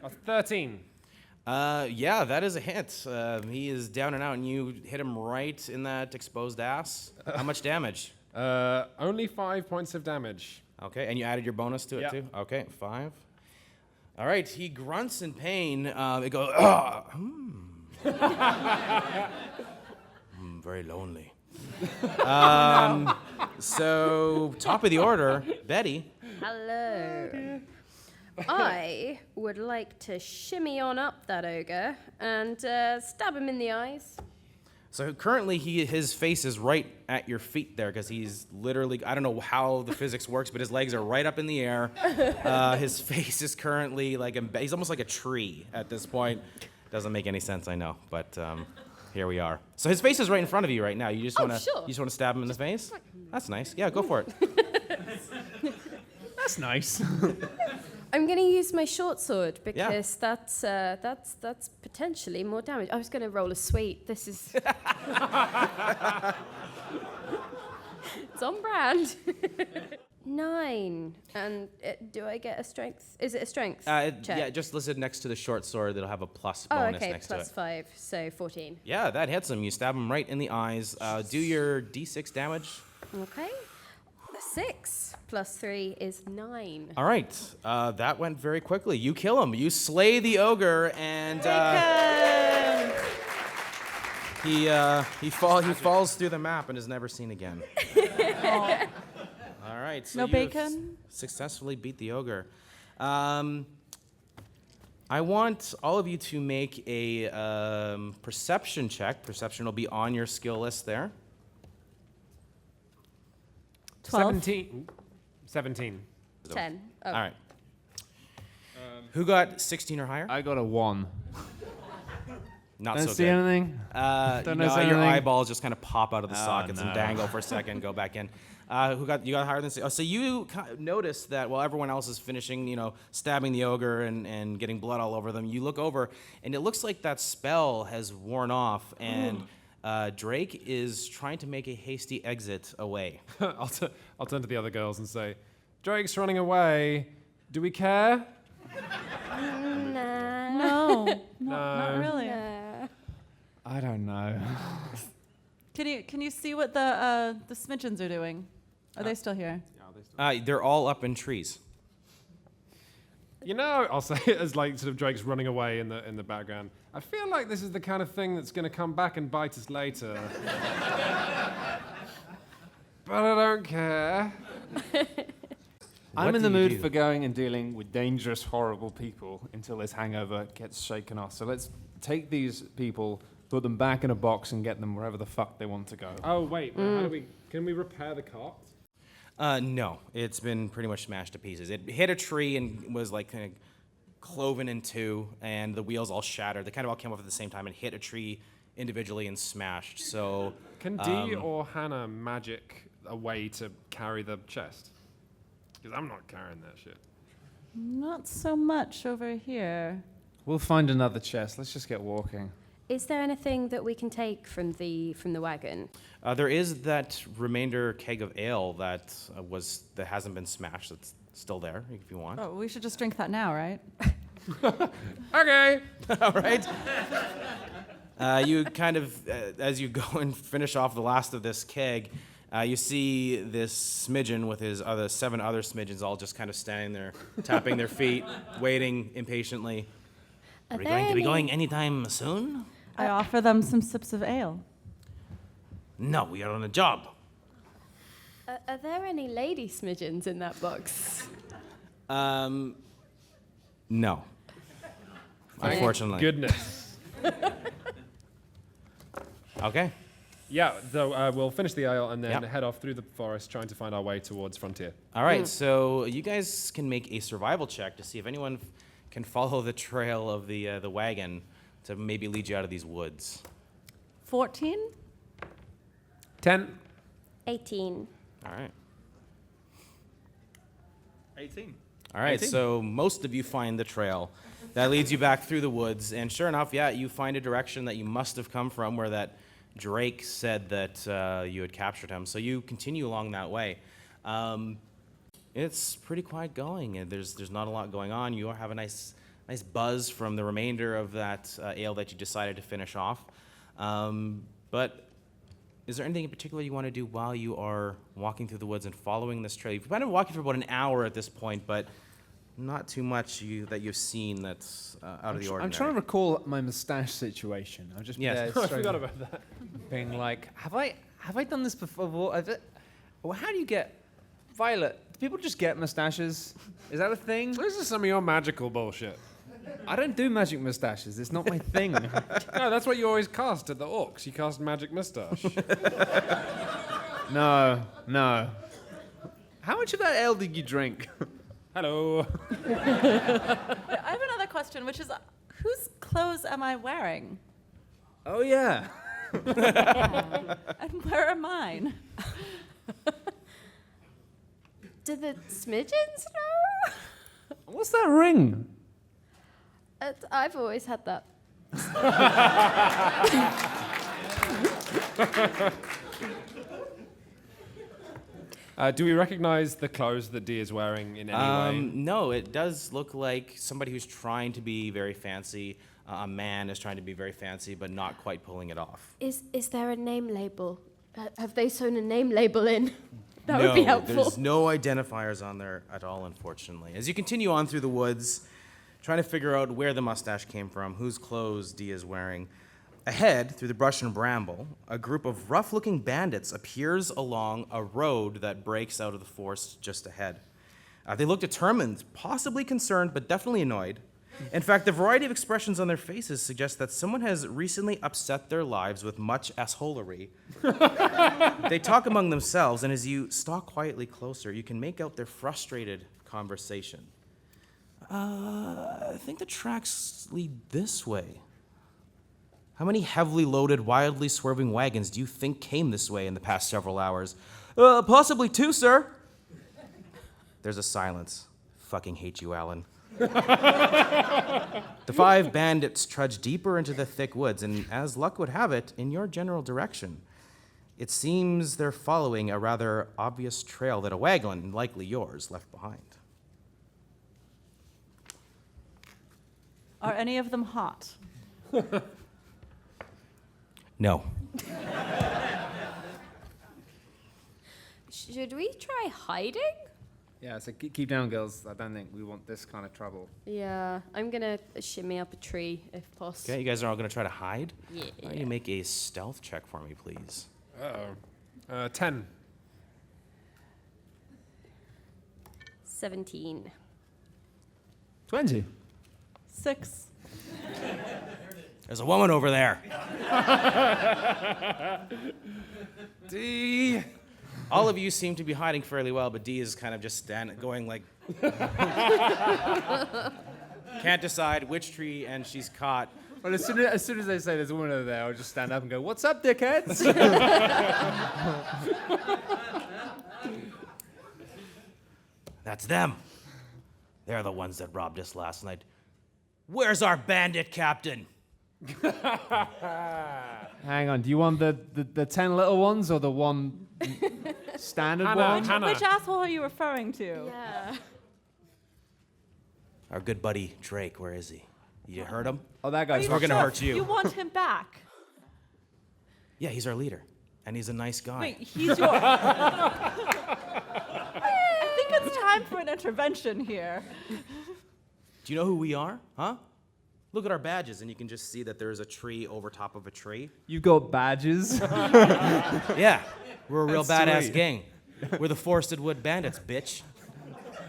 a 13. Yeah, that is a hit. He is down and out, and you hit him right in that exposed ass. How much damage? Only 5 points of damage. Okay, and you added your bonus to it Yeah. too? Okay, 5. All right, he grunts in pain. It goes, very lonely. So, top of the order, Betty. Hello. I would like to shimmy on up that ogre and stab him in the eyes. So currently, his face is right at your feet there because he's literally, I don't know how the physics works, but his legs are right up in the air. His face is currently like, he's almost like a tree at this point. Doesn't make any sense, I know, but here we are. So his face is right in front of you right now. You just want to sure. you just want to stab him in the face? That's nice. Yeah, go for it. That's nice. I'm going to use my short sword because that's potentially more damage. I was going to roll a sweet. This is it's on brand. 9. And do I get a strength? Is it a strength check? Yeah, just listed next to the short sword. That'll have a plus Oh, bonus okay, next to plus it. 5, so 14. Yeah, that hits him. You stab him right in the eyes. Do your D6 damage. Okay. 6 plus 3 is 9. All right, that went very quickly. You kill him. You slay the ogre, and he falls through the map and is never seen again. All right, so No you've bacon? successfully beat the ogre. I want all of you to make a perception check. Perception will be on your skill list there. 12. 17. 10. Oh. All right. Who got 16 or higher? I got a 1. Not Don't so see good. anything. Don't No, notice your anything. eyeballs just kind of pop out of the Oh, sockets and no. dangle for a second, go back in. You got higher than so you notice that while everyone else is finishing, stabbing the ogre and getting blood all over them, you look over and it looks like that spell has worn off and Drake is trying to make a hasty exit away. I'll turn to the other girls and say, Drake's running away. Do we care? Nah. No, not really. Nah. I don't know. Can you see what the smidgens are doing? Are they still here? They're all up in trees. I'll say it as like sort of Drake's running away in the background. I feel like this is the kind of thing that's going to come back and bite us later. But I don't care. I'm What in do the you mood do? for going and dealing with dangerous, horrible people until this hangover gets shaken off. So let's take these people, put them back in a box, and get them wherever the fuck they want to go. Oh, wait. Can we repair the cart? No, it's been pretty much smashed to pieces. It hit a tree and was like kind of cloven in two, and the wheels all shattered. They kind of all came off at the same time and hit a tree individually and smashed. So Can Dee or Hannah magic a way to carry the chest? Because I'm not carrying that shit. Not so much over here. We'll find another chest. Let's just get walking. Is there anything that we can take from the wagon? there is that remainder keg of ale that hasn't been smashed. That's still there if you want. Oh, we should just drink that now, right? Okay. All right. You kind of, as you go and finish off the last of this keg, you see this smidgen with his 7 other smidgens all just kind of standing there, tapping their feet, waiting impatiently. Are we going to be going anytime soon? I offer them some sips of ale. No, we are on a job. Are there any lady smidgens in that box? No. Unfortunately. Goodness. Okay. Yeah, so we'll finish the ale and then Yep. head off through the forest trying to find our way towards Frontier. All right, so you guys can make a survival check to see if anyone can follow the trail of the wagon to maybe lead you out of these woods. 14? 10. 18. All right. 18. All right, 18. so most of you find the trail that leads you back through the woods, and sure enough, yeah, you find a direction that you must have come from where that Drake said that you had captured him. So you continue along that way. It's pretty quiet going, and there's not a lot going on. You have a nice buzz from the remainder of that ale that you decided to finish off. But is there anything in particular you want to do while you are walking through the woods and following this trail? You've been walking for about an hour at this point, but not too much that you've seen that's out of the ordinary. I'm trying to recall my mustache situation. I'm just Yes. there I straight forgot about that. being like, have I done this before? Well, how do you get Violet? Do people just get mustaches? Is that a thing? This is some of your magical bullshit. I don't do magic mustaches. It's not my thing. No, that's what you always cast at the Orcs. You cast magic moustache. No. How much of that ale did you drink? Hello. I have another question, which is, whose clothes am I wearing? Oh yeah. And where are mine? Do the smidgens know? What's that ring? I've always had that. Do we recognize the clothes that Dee is wearing in any way? No, it does look like somebody who's trying to be very fancy. A man is trying to be very fancy, but not quite pulling it off. Is there a name label? Have they sewn a name label in? That would be helpful. There's no identifiers on there at all, unfortunately. As you continue on through the woods, trying to figure out where the mustache came from, whose clothes Dee is wearing, ahead, through the brush and bramble, a group of rough-looking bandits appears along a road that breaks out of the forest just ahead. They look determined, possibly concerned, but definitely annoyed. In fact, the variety of expressions on their faces suggests that someone has recently upset their lives with much assholery. They talk among themselves, and as you stalk quietly closer, you can make out their frustrated conversation. I think the tracks lead this way. How many heavily loaded, wildly swerving wagons do you think came this way in the past several hours? Possibly 2, sir. There's a silence. Fucking hate you, Alan. The 5 bandits trudge deeper into the thick woods, and as luck would have it, in your general direction. It seems they're following a rather obvious trail that a wagon, likely yours, left behind. Are any of them hot? No. Should we try hiding? Yeah, so keep down, girls. I don't think we want this kind of trouble. Yeah, I'm gonna shimmy up a tree if possible. Okay, you guys are all going to try to hide? Yeah. Why don't you make a stealth check for me, please? 10. 17. 20. 6. There's a woman over there. D. All of you seem to be hiding fairly well, but Dee is kind of just going like... Can't decide which tree, and she's caught. Well, as soon as they say there's a woman over there, I'll just stand up and go, "What's up, dickheads?" That's them. They're the ones that robbed us last night. Where's our bandit captain? Hang on, do you want the 10 little ones or the one standard one? Hannah. Which asshole are you referring to? Yeah. Our good buddy Drake, where is he? You heard him? Oh, that Are guy's you We're gonna sure hurt you. You want him back? Yeah, he's our leader, and he's a nice guy. Wait, he's your... I think it's time for an intervention here. Do you know who we are? Huh? Look at our badges, and you can just see that there's a tree over top of a tree. You've got badges. Yeah, we're a real That's badass sweet. gang. We're the Forested Wood Bandits, bitch.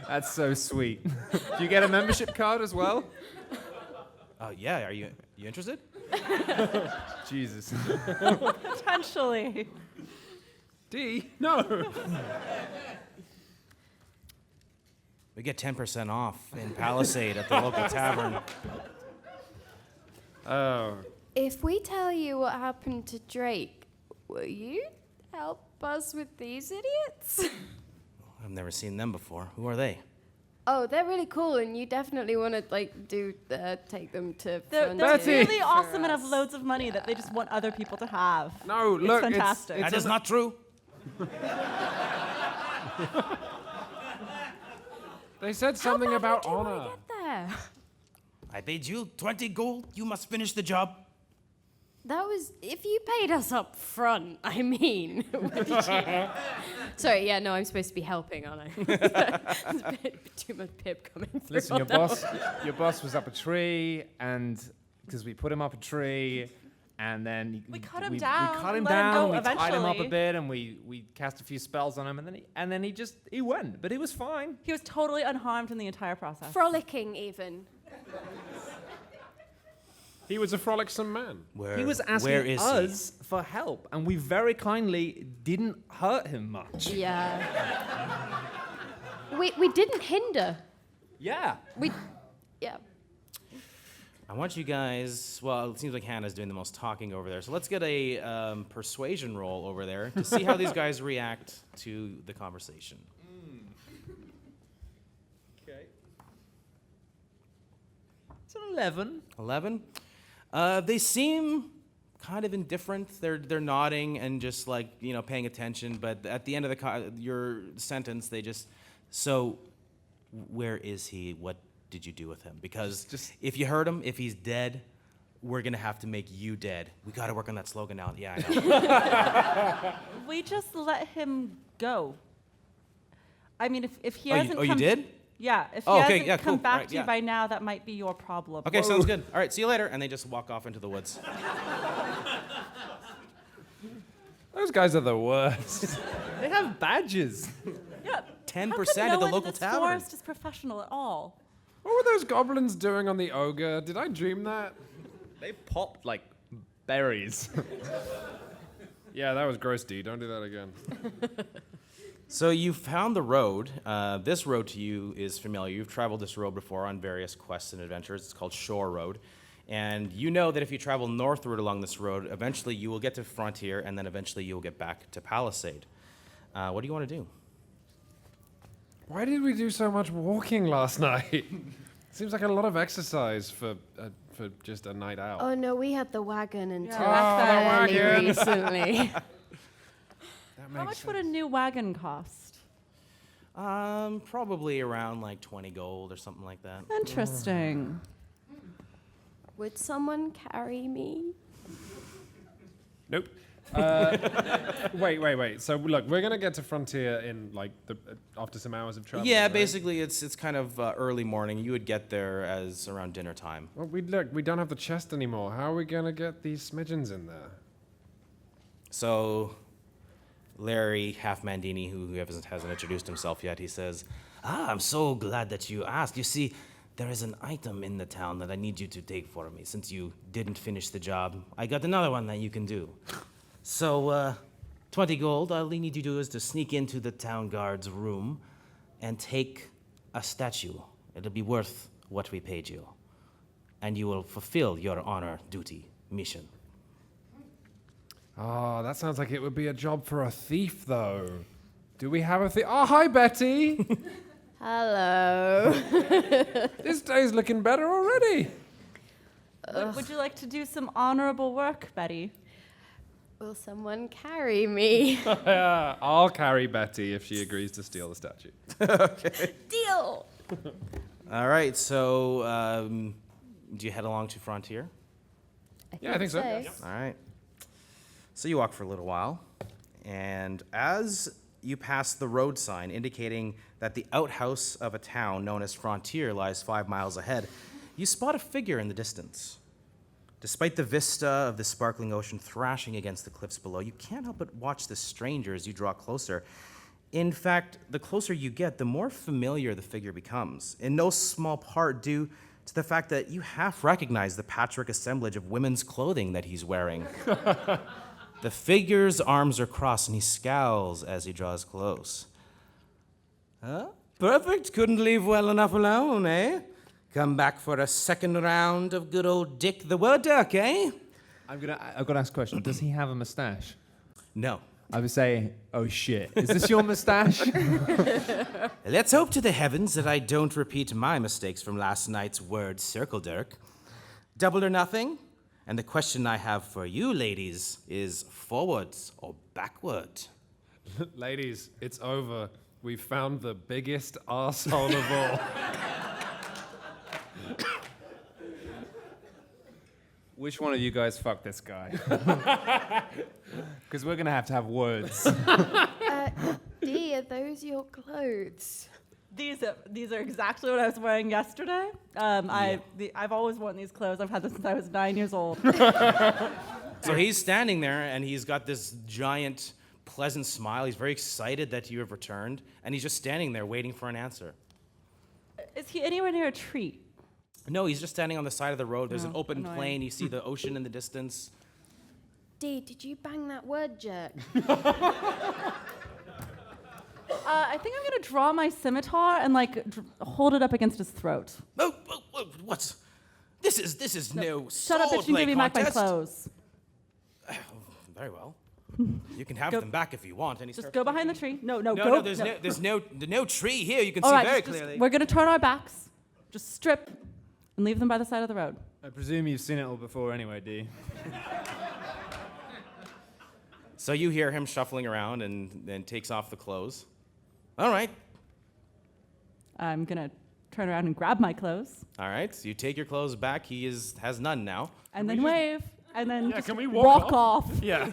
That's so sweet. Do you get a membership card as well? Yeah, are you interested? Jesus. Potentially. D. No. We get 10% off in Palisade at the local tavern. Oh. If we tell you what happened to Drake, will you help us with these idiots? I've never seen them before. Who are they? Oh, they're really cool, and you definitely want to take them to. They're Frontier really for awesome and have us. loads of money that they just want other people to have. No, It's look, fantastic. That is not true. They said something about How honor. did we get there? I paid you 20 gold. You must finish the job. That was if you paid us up front. I mean, what did you? Sorry, yeah, no, I'm supposed to be helping, aren't I? There's a bit too much Pip coming through. Listen, on your that boss, one. your boss was up a tree, and because we put him up a tree, and then We cut him we down, cut him let him down, go we tied him up a eventually. bit, and we cast a few spells on him, and then he went, but he was fine. He was totally unharmed in the entire process. Frolicking, even. He was a frolicsome man. Where, He was where asking is us for help, and we very kindly didn't hurt him much. Yeah. we didn't hinder. Yeah. Yeah. I want you guys, well, it seems like Hannah's doing the most talking over there. So let's get a persuasion roll over there to see how these guys react to the conversation. Okay. It's an 11. 11? They seem kind of indifferent. They're nodding and just like, paying attention. But at the end of your sentence, they just, so where is he? What did you do with him? Because if you hurt him, if he's dead, we're going to have to make you dead. We got to work on that slogan now. Yeah, I know. We just let him go. I mean, if he Oh, hasn't you come... did? Yeah, if he Oh, okay, hasn't yeah, come cool. back Alright, to you yeah. by now, that might be your problem. Okay, sounds good. All right, see you later. And they just walk off into the woods. Those guys are the worst. They have badges. Yeah. 10% How at come the no one local in this tavern. forest is professional at all? What were those goblins doing on the ogre? Did I dream that? They popped like berries. Yeah, that was gross, D. Don't do that again. So you found the road. This road to you is familiar. You've traveled this road before on various quests and adventures. It's called Shore Road. And you know that if you travel northward along this road, eventually you will get to Frontier, and then eventually you will get back to Palisade. What do you want to do? Why did we do so much walking last night? Seems like a lot of exercise for just a night out. Oh no, we had the wagon until Yeah, the fairly wagon. recently. How much would a new wagon cost? Probably around like 20 gold or something like that. Interesting. Would someone carry me? Nope. Wait. So look, we're gonna get to Frontier in like after some hours of travel. Yeah, right? basically it's kind of early morning. You would get there as around dinner time. Well, we don't have the chest anymore. How are we gonna get these smidgens in there? So Larry Half Mandini, who hasn't introduced himself yet, he says, I'm so glad that you asked. You see, there is an item in the town that I need you to take for me. Since you didn't finish the job, I got another one that you can do. So, 20 gold, all you need to do is to sneak into the town guard's room and take a statue. It'll be worth what we paid you. And you will fulfill your honor duty mission. Oh, that sounds like it would be a job for a thief, though. Do we have a thief? Oh, hi, Betty. Hello. This day's looking better already. Would you like to do some honorable work, Betty? Will someone carry me? I'll carry Betty if she agrees to steal the statue. Deal. All right, so do you head along to Frontier? Yeah, I think so. All right. So you walk for a little while, and as you pass the road sign indicating that the outhouse of a town known as Frontier lies 5 miles ahead, you spot a figure in the distance. Despite the vista of the sparkling ocean thrashing against the cliffs below, you can't help but watch this stranger as you draw closer. In fact, the closer you get, the more familiar the figure becomes, in no small part due to the fact that you half recognize the patchwork assemblage of women's clothing that he's wearing. The figure's arms are crossed, and he scowls as he draws close. Perfect. Couldn't leave well enough alone, eh? Come back for a second round of good old Dick the Word Duck, eh? I've got to ask a question. Does he have a mustache? No. I would say, oh shit, is this your mustache? Let's hope to the heavens that I don't repeat my mistakes from last night's word circle dirk. Double or nothing? And the question I have for you, ladies, is forwards or backward? Ladies, it's over. We found the biggest arsehole of all. Which one of you guys fucked this guy? Because we're going to have words. D, are those your clothes? These are exactly what I was wearing yesterday. I've always worn these clothes. I've had them since I was 9 years old. So he's standing there, and he's got this giant, pleasant smile. He's very excited that you have returned, and he's just standing there waiting for an answer. Is he anywhere near a tree? No, he's just standing on the side of the road. There's an Oh, open annoying. plain. You see the ocean in the distance. D, did you bang that word jerk? I think I'm gonna draw my scimitar and hold it up against his throat. Oh, what's... This is no Shut up, bitch, and swordplay give me back my contest. clothes. Very well. You can have Go- them back if you want. And he Just starts go behind the tree. No, No, go. there's no tree here. You can All see right, very just- clearly. we're gonna turn our backs, just strip, and leave them by the side of the road. I presume you've seen it all before anyway, D. So you hear him shuffling around and then takes off the clothes. All right. I'm gonna turn around and grab my clothes, All right. So you take your clothes back. He has none now. and then wave, and then just can we walk off. Yeah.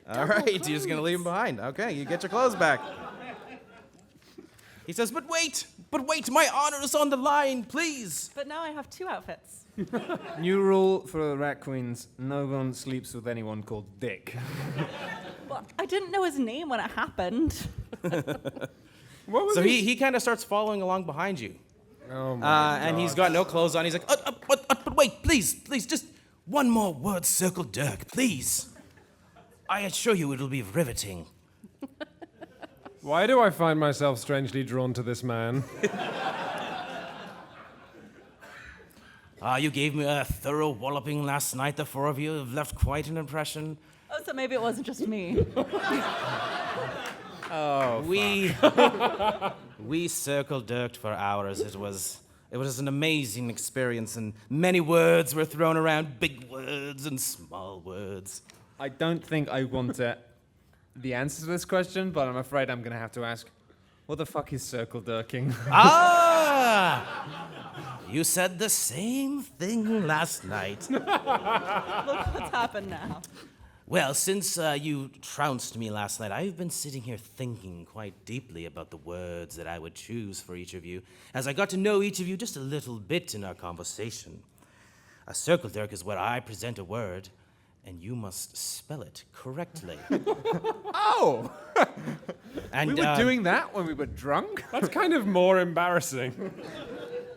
All right. You're just going to leave him behind. Okay. You get your clothes back. He says, but wait, my honor is on the line, please. But now I have 2 outfits. New rule for the Rat Queens: no one sleeps with anyone called Dick. Well, I didn't know his name when it happened. So he kind of starts following along behind you. Oh my And he's got no clothes on. He's like, but wait, please, just one more word, Circle Dirk, please. I assure you it'll be riveting. Why do I find myself strangely drawn to this man? You gave me a thorough walloping last night. The 4 of you have left quite an impression. Oh, so maybe it wasn't just me. We circle dirked for hours. It was an amazing experience, and many words were thrown around, big words and small words. I don't think I want the answer to this question, but I'm afraid I'm going to have to ask, what the fuck is circle dirking? You said the same thing last night. Look what's happened now. Well, since you trounced me last night, I've been sitting here thinking quite deeply about the words that I would choose for each of you, as I got to know each of you just a little bit in our conversation. A circle dirk is where I present a word, and you must spell it correctly. Oh! And, We were doing that when we were drunk? That's kind of more embarrassing.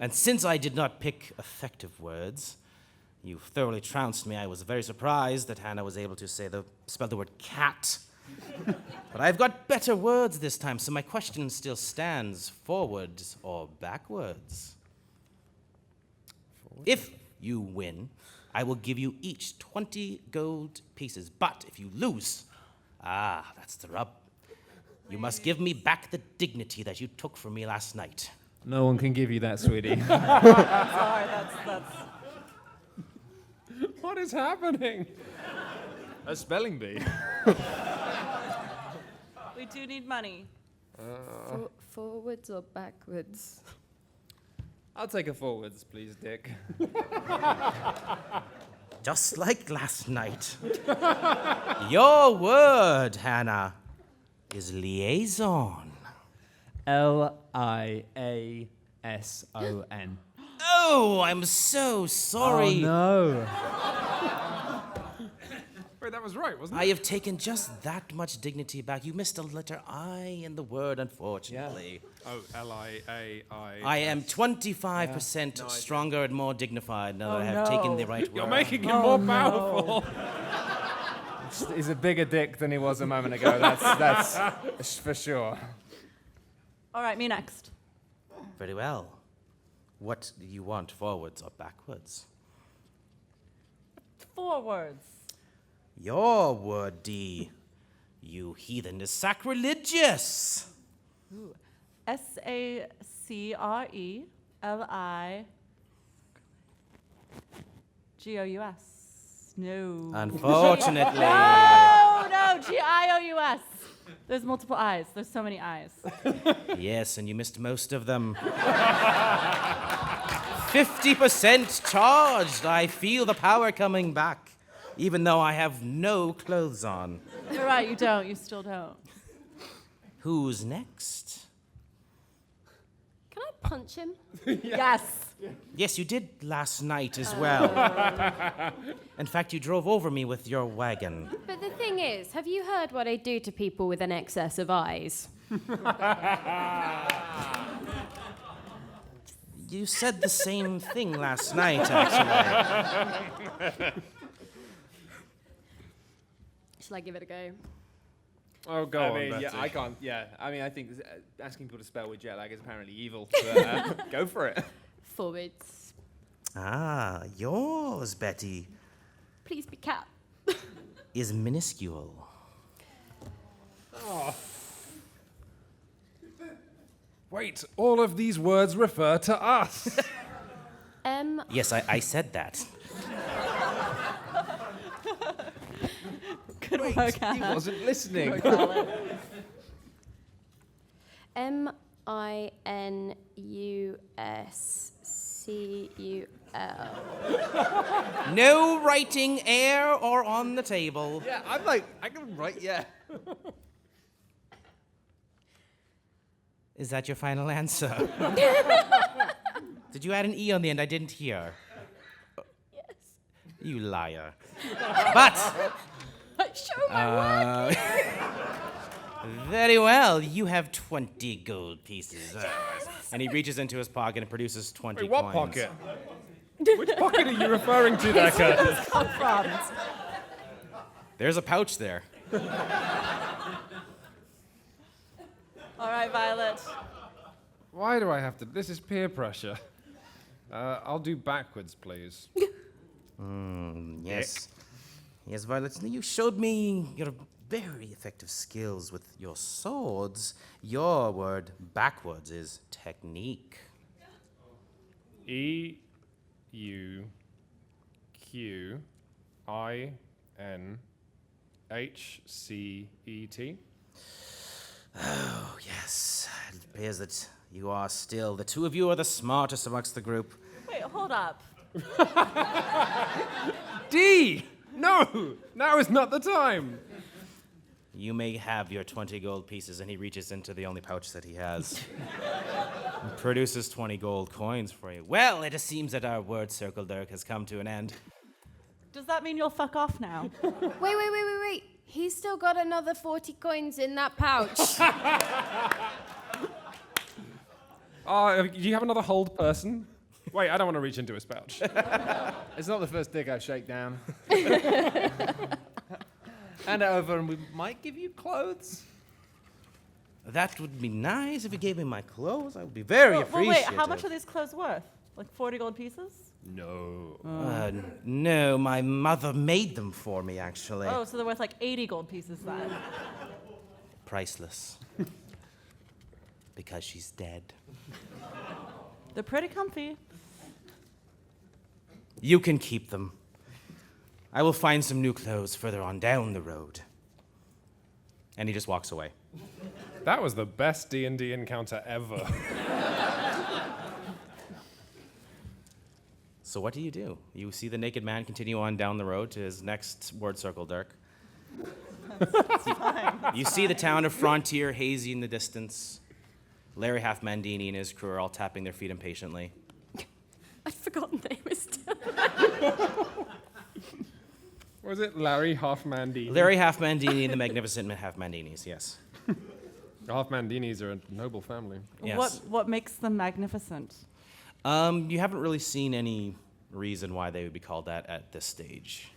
And since I did not pick effective words, you thoroughly trounced me. I was very surprised that Hannah was able to spell the word cat. But I've got better words this time, so my question still stands: forwards or backwards? If you win, I will give you each 20 gold pieces. But if you lose, that's the rub. You must give me back the dignity that you took from me last night. No one can give you that, sweetie. Sorry, that's... What is happening? A spelling bee. We do need money. Forwards or backwards? I'll take a forwards, please, Dick. Just like last night. Your word, Hannah, is liaison. Liason. Oh, I'm so sorry. Oh, no. Wait, that was right, wasn't I have taken just that much dignity back. You missed a letter I in the word, unfortunately. Oh, L-I-A-I. I am 25% stronger and more dignified now that I have no. taken the right You're word. making him more powerful. He's a bigger dick than he was a moment ago. That's for sure. All right, me next. Very well. What do you want, forwards or backwards? Forwards. Your word, D, you heathen, is sacrilegious. S-A-C-R-E-L-I-G-O-U-S. No. Unfortunately. No, G-I-O-U-S. There's multiple I's. There's so many I's. Yes, and you missed most of them. 50% charged. I feel the power coming back, even though I have no clothes on. You're right, you don't. You still don't. Who's next? Can I punch him? Yes. Yes, you did last night as well. In fact, you drove over me with your wagon. But the thing is, have you heard what I do to people with an excess of eyes? You said the same thing last night, actually. Shall I give it a go? Oh, go I on, mean, Betty. I can't. Yeah, I mean, I think asking people to spell with jet lag is apparently evil. But, go for it. Forwards. Yours, Betty, Please be cat. is minuscule. Wait, all of these words refer to us. Yes, I said that. Good work, He Hannah. wasn't listening. M-I-N-U-S-C-U-L. No writing air or on the table. Yeah, I'm like, I can write, yeah. Is that your final answer? Did you add an E on the end? I didn't hear. Yes. You liar. But I show my work. very well, you have 20 gold pieces. And he reaches into his pocket and produces 20 Wait, what coins. pocket? Which pocket are you referring to there, Kurtis? Come from. There's a pouch there. All right, Violet. Why do I have to? This is peer pressure. I'll do backwards, please. Yes. Yes, Violet, you showed me your very effective skills with your swords. Your word backwards is technique. EUQINHCET. Oh, yes. It appears that you are still, the two of you are the smartest amongst the group. Wait, hold up. D! No! Now is not the time! You may have your 20 gold pieces, and he reaches into the only pouch that he has. And produces 20 gold coins for you. Well, it seems that our word circle, Dirk, has come to an end. Does that mean you'll fuck off now? Wait. He's still got another 40 coins in that pouch. Do you have another hold person? Wait, I don't want to reach into his pouch. It's not the first dick I shake down. Hand it over and we might give you clothes. That would be nice if you gave me my clothes. I would be very Well, wait, appreciative. how much are these clothes worth? Like 40 gold pieces? No. No, my mother made them for me, actually. Oh, so they're worth like 80 gold pieces then. Priceless. Because she's dead. They're pretty comfy. You can keep them. I will find some new clothes further on down the road. And he just walks away. That was the best D&D encounter ever. So what do? You see the naked man continue on down the road to his next word circle, Dirk. You see the town of Frontier hazy in the distance. Larry Half-Mandini and his crew are all tapping their feet impatiently. I'd forgotten they were still. Was it Larry Half-Mandini? Larry Half-Mandini and the magnificent Half-Mandinis, yes. Half-Mandinis are a noble family. Yes. What makes them magnificent? You haven't really seen any reason why they would be called that at this stage.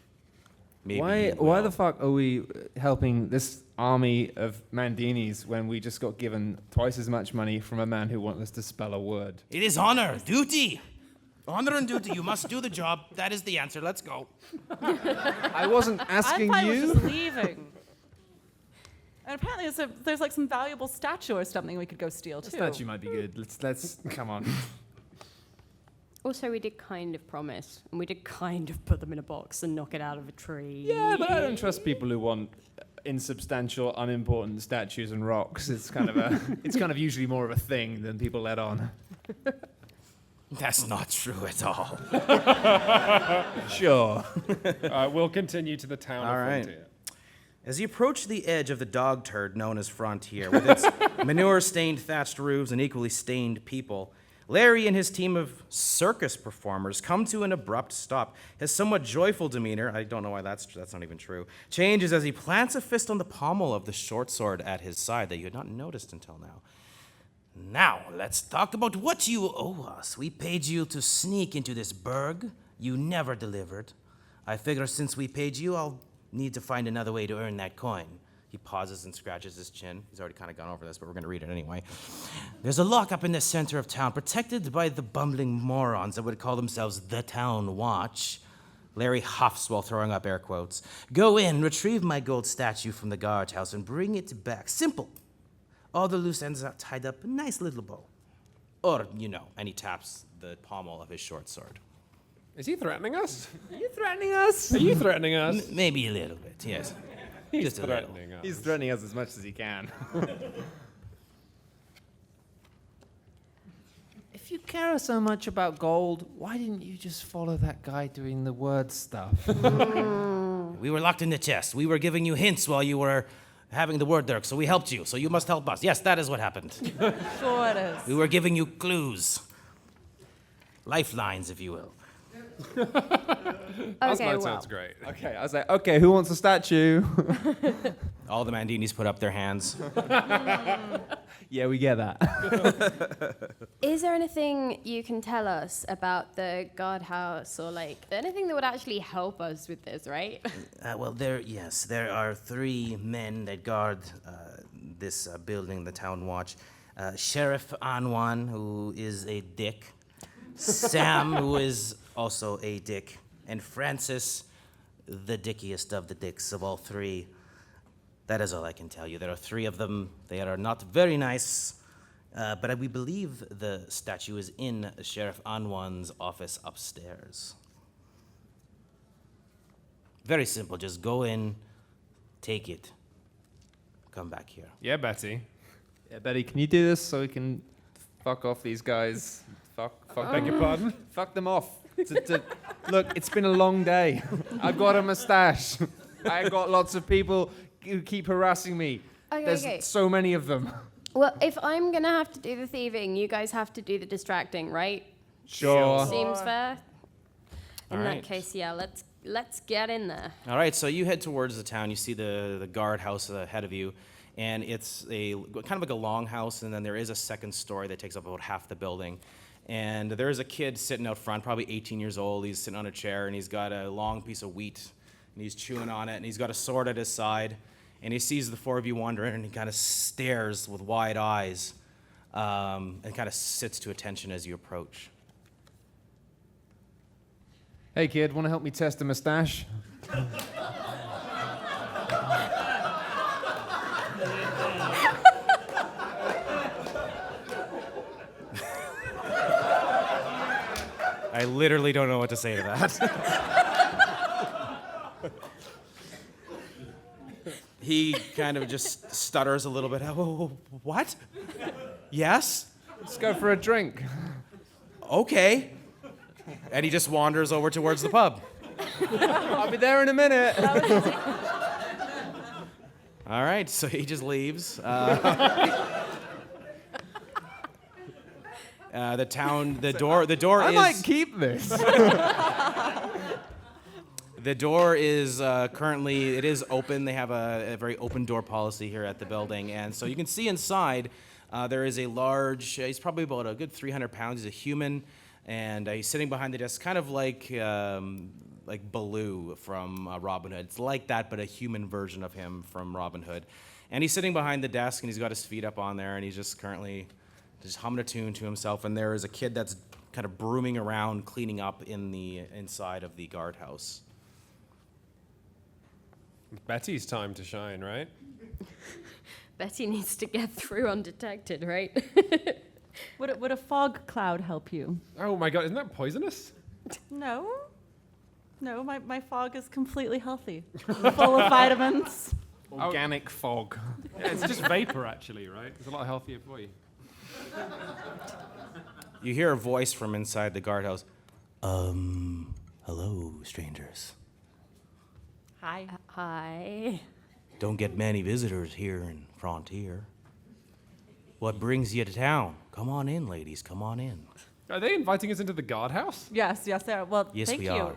Maybe Why you will. the fuck are we helping this army of Mandinis when we just got given twice as much money from a man who wants us to spell a word? It is honor, duty. Honor and duty. You must do the job. That is the answer. Let's go. I wasn't asking I'm fine with you. just leaving. And apparently there's like some valuable statue or something we could go steal too. The statue might be good. Let's come on. Also, we did kind of promise, and we did kind of put them in a box and knock it out of a tree. Yeah, but I don't trust people who want insubstantial, unimportant statues and rocks. It's kind of usually more of a thing than people let on. That's not true at all. Sure. We'll continue to the town All of right. Frontier. As you approach the edge of the dog turd known as Frontier, with its manure-stained thatched roofs and equally stained people, Larry and his team of circus performers come to an abrupt stop. His somewhat joyful demeanor, I don't know why that's not even true, changes as he plants a fist on the pommel of the short sword at his side that you had not noticed until now. Now, let's talk about what you owe us. We paid you to sneak into this burg. You never delivered. I figure since we paid you, I'll need to find another way to earn that coin. He pauses and scratches his chin. He's already kind of gone over this, but we're going to read it anyway. There's a lockup in the center of town, protected by the bumbling morons that would call themselves the Town Watch. Larry huffs while throwing up air quotes. Go in, retrieve my gold statue from the guardhouse, and bring it back. Simple. All the loose ends are tied up in a nice little bow. Or, and he taps the pommel of his short sword. Is he threatening us? Are you threatening us? Are you threatening us? Maybe a little bit, yes. He's Just a little. threatening us. He's threatening us as much as he can. If you care so much about gold, why didn't you just follow that guy doing the word stuff? We were locked in the chest. We were giving you hints while you were having the word, Dirk, so we helped you, so you must help us. Yes, that is what happened. Sure it is. We were giving you clues. Lifelines, if you will. That's Okay, that well, sounds great. Okay, I was like, okay, who wants a statue? All the Mandinis put up their hands. Yeah, we get that. is there anything you can tell us about the guardhouse or like anything that would actually help us with this, right? Well, there are 3 men that guard this building, the town watch. Sheriff Anwan, who is a dick. Sam, who is also a dick. And Francis, the dickiest of the dicks of all 3. That is all I can tell you. There are 3 of them. They are not very nice. But we believe the statue is in Sheriff Anwan's office upstairs. Very simple. Just go in, take it, come back here. Yeah, Betty. Yeah, Betty, can you do this so we can fuck off these guys? Beg your pardon? Fuck them off. Look, it's been a long day. I've got a mustache. I've got lots of people who keep harassing me. Okay, There's okay. so many of them. Well, if I'm gonna have to do the thieving, you guys have to do the distracting, right? Sure. Seems fair. In All that right. case, yeah, let's get in there. All right, so you head towards the town. You see the guardhouse ahead of you, and it's a kind of like a longhouse, and then there is a second story that takes up about half the building. And there's a kid sitting out front, probably 18 years old. He's sitting on a chair, and he's got a long piece of wheat, and he's chewing on it, and he's got a sword at his side. And he sees the 4 of you wandering, and he kind of stares with wide eyes, and kind of sits to attention as you approach. Hey, kid, want to help me test a mustache? I literally don't know what to say to that. He kind of just stutters a little bit. Oh, what? Yes? Let's go for a drink. Okay. And he just wanders over towards the pub. I'll be there in a minute. All right, so he just leaves. The door I is... might keep this. The door is currently, it is open. They have a very open door policy here at the building. And so you can see inside, there is a large, he's probably about a good 300 pounds. He's a human, and he's sitting behind the desk, kind of like Baloo from Robin Hood. It's like that, but a human version of him from Robin Hood. And he's sitting behind the desk, and he's got his feet up on there, and he's just currently just humming a tune to himself. And there is a kid that's kind of brooming around, cleaning up in the inside of the guardhouse. Betty's time to shine, right? Betty needs to get through undetected, right? Would a fog cloud help you? Oh my god, isn't that poisonous? No. No, my fog is completely healthy. Full of vitamins. Organic fog. Yeah, it's just vapor, actually, right? It's a lot healthier for you. You hear a voice from inside the guardhouse. Hello, strangers. Hi. Hi. Don't get many visitors here in Frontier. What brings you to town? Come on in, ladies, come on in. Are they inviting us into the guardhouse? Yes, they are. Well, Yes, thank we you. are.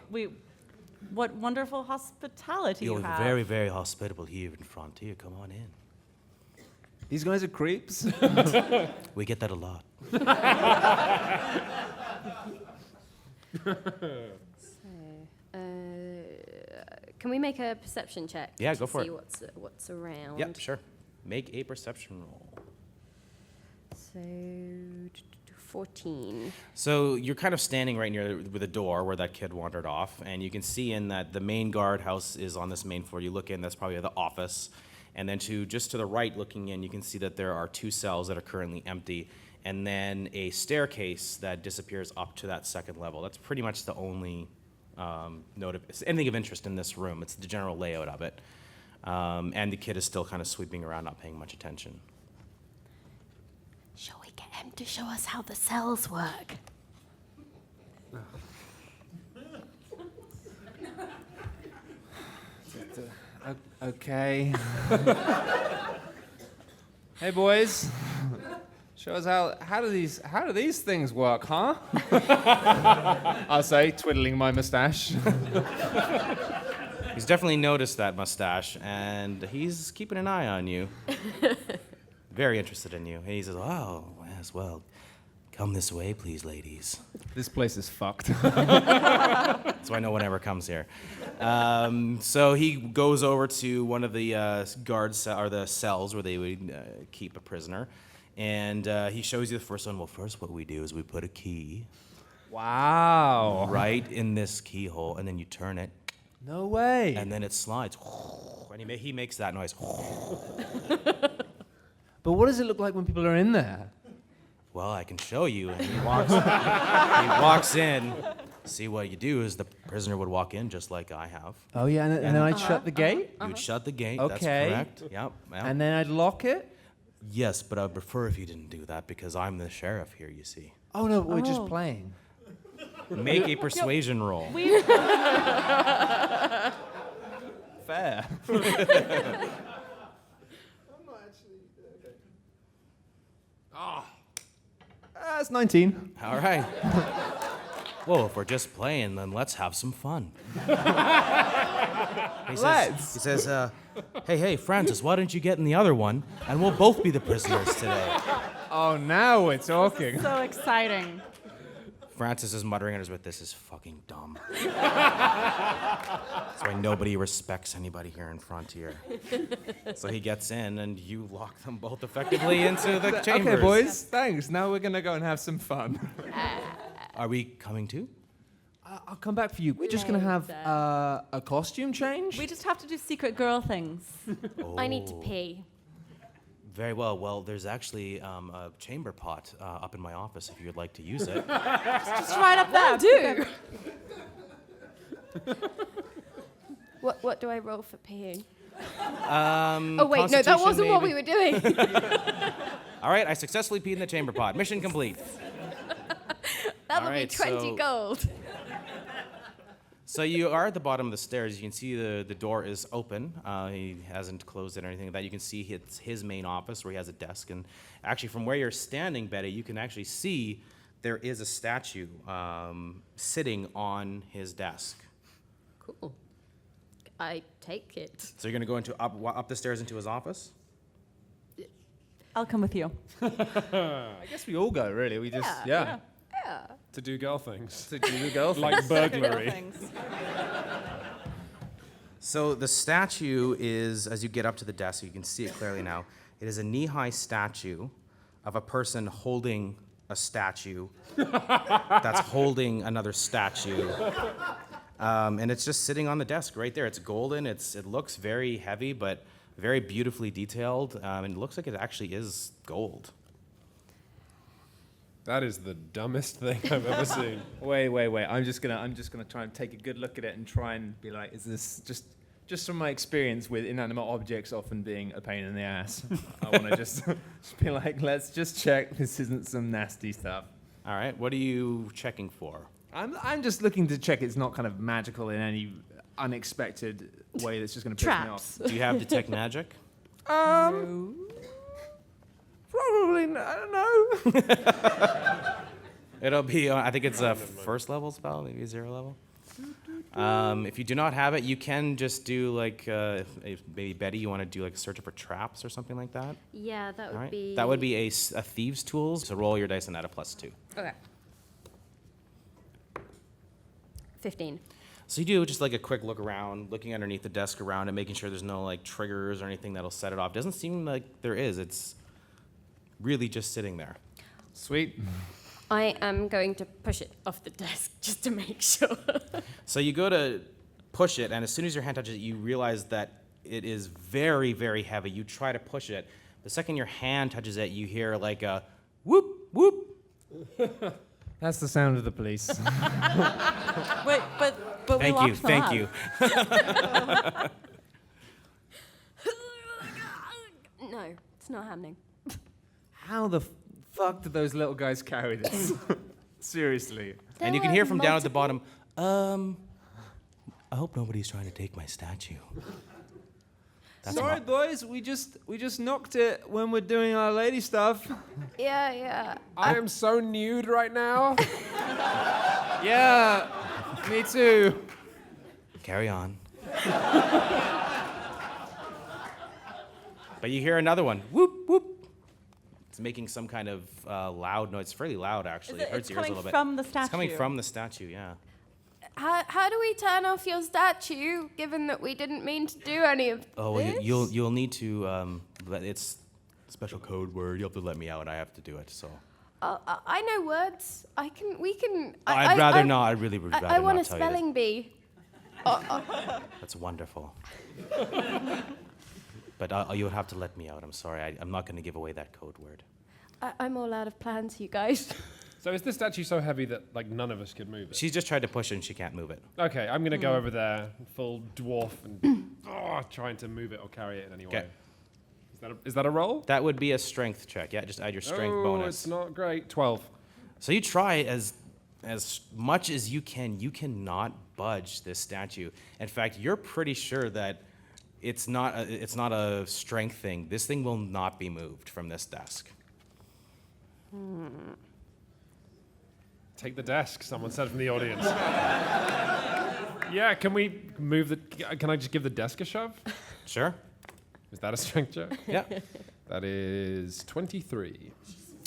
What wonderful hospitality you You're have. very, very hospitable here in Frontier. Come on in. These guys are creeps. We get that a lot. Can we make a perception check? Yeah, to go for see it. what's around? Yep, sure. Make a perception roll. So 14. So you're kind of standing right near the door where that kid wandered off, and you can see in that the main guardhouse is on this main floor. You look in, that's probably the office. And then just to the right, looking in, you can see that there are 2 cells that are currently empty, and then a staircase that disappears up to that second level. That's pretty much the only anything of interest in this room. It's the general layout of it. And the kid is still kind of sweeping around, not paying much attention. Shall we get him to show us how the cells work? Okay. Hey boys, show us how do these things work, huh? I'll say, twiddling my mustache. He's definitely noticed that mustache, and he's keeping an eye on you. Very interested in you. And he says, "Oh, yes, well, come this way, please, ladies." This place is fucked. So I know one ever comes here. So he goes over to one of the or the cells where they would keep a prisoner, and he shows you the first one. Well, first what we do is we put a key Wow. right in this keyhole, and then you turn it, No way. and then it slides. And he makes that noise. But what does it look like when people are in there? Well, I can show you. And he walks in. See, what you do is the prisoner would walk in just like I have. Oh yeah, and then I'd shut the gate. You would shut the gate. Okay. That's correct. Yep. And then I'd lock it. Yes, but I'd prefer if you didn't do that because I'm the sheriff here, you see. Oh no, we're just playing. Make a persuasion roll. Fair. That's 19. All right. Well, if we're just playing, then let's have some fun. He says, hey, Francis, why don't you get in the other one, and we'll both be the prisoners today. Oh, now we're talking. So exciting. Francis is muttering under his breath, this is fucking dumb. That's why nobody respects anybody here in Frontier. So he gets in, and you lock them both effectively into the chambers. Okay, boys, thanks. Now we're gonna go and have some fun. Are we coming too? I'll come back for you. We're just gonna have a costume change. We just have to do secret girl things. I need to pee. Very well. Well, there's actually a chamber pot up in my office if you would like to use it. Just right up there. Do. What do I roll for peeing? Oh, Oh wait, no, that wasn't what we were doing. All right, I successfully peed in the chamber pot. Mission complete. That'll All right, be 20 so- gold. So you are at the bottom of the stairs. You can see the door is open. He hasn't closed it or anything like that. You can see it's his main office where he has a desk. And actually, from where you're standing, Betty, you can actually see there is a statue sitting on his desk. Cool. I take it. So you're going to go up the stairs into his office? I'll come with you. I guess we all go, really. We just, yeah. To do girl things. To do the girl thing. Like Girl burglary. things. So the statue is, as you get up to the desk, you can see it clearly now. It is a knee-high statue of a person holding a statue that's holding another statue. And it's just sitting on the desk right there. It's golden. It looks very heavy, but very beautifully detailed. And it looks like it actually is gold. That is the dumbest thing I've ever seen. Wait. I'm just gonna try and take a good look at it and try and be like, is this just from my experience with inanimate objects often being a pain in the ass? I want to just be like, let's just check this isn't some nasty stuff. All right, what are you checking for? I'm just looking to check it's not kind of magical in any unexpected way that's just gonna piss me off. Traps. Do you have detect magic? Probably, I don't know. It'll be, I think it's a first level spell, maybe 0 level. If you do not have it, you can just do like, if maybe Betty, you want to do like search for traps or something like that. Yeah, that All would right. be... That would be a thieves' tools. So roll your dice and add a +2. Okay. 15. So you do just like a quick look around, looking underneath the desk around and making sure there's no like triggers or anything that'll set it off. Doesn't seem like there is. It's really just sitting there. Sweet. I am going to push it off the desk just to make sure. So you go to push it, and as soon as your hand touches it, you realize that it is very, very heavy. You try to push it. The second your hand touches it, you hear like a whoop, whoop. That's the sound of the police. Wait, but we Thank you, locked them thank up. you. No, it's not happening. How the fuck did those little guys carry this? Seriously. And you can hear from down at the bottom, I hope nobody's trying to take my statue. Sorry, boys. We just knocked it when we're doing our lady stuff. Yeah. I am so nude right now. Yeah, me too. Carry on. But you hear another one. Whoop, whoop. It's making some kind of loud noise. It's fairly loud, actually. It hurts It's your ears a coming little bit. from the statue. It's coming from the statue, yeah. How do we turn off your statue, given that we didn't mean to do any of Oh, this? you'll need to. It's a special code word. You'll have to let me out. I have to do it. So. I know words. We can. I'd rather not. I really would rather I want not a tell you this. spelling bee. That's wonderful. But you would have to let me out. I'm sorry. I'm not going to give away that code word. I'm all out of plans, you guys. So is the statue so heavy that like none of us could move it? She's just tried to push it and she can't move it. Okay, I'm gonna go over there, full dwarf, and trying to move it or carry it in any way. Okay. Is that a roll? That would be a strength check. Yeah, just add your strength Oh, bonus. it's not great. 12. So you try as much as you can. You cannot budge this statue. In fact, you're pretty sure that it's not a strength thing. This thing will not be moved from this desk. Take the desk, someone said from the audience. Yeah, can we move can I just give the desk a shove? Sure. Is that a strength check? Yeah. That is 23.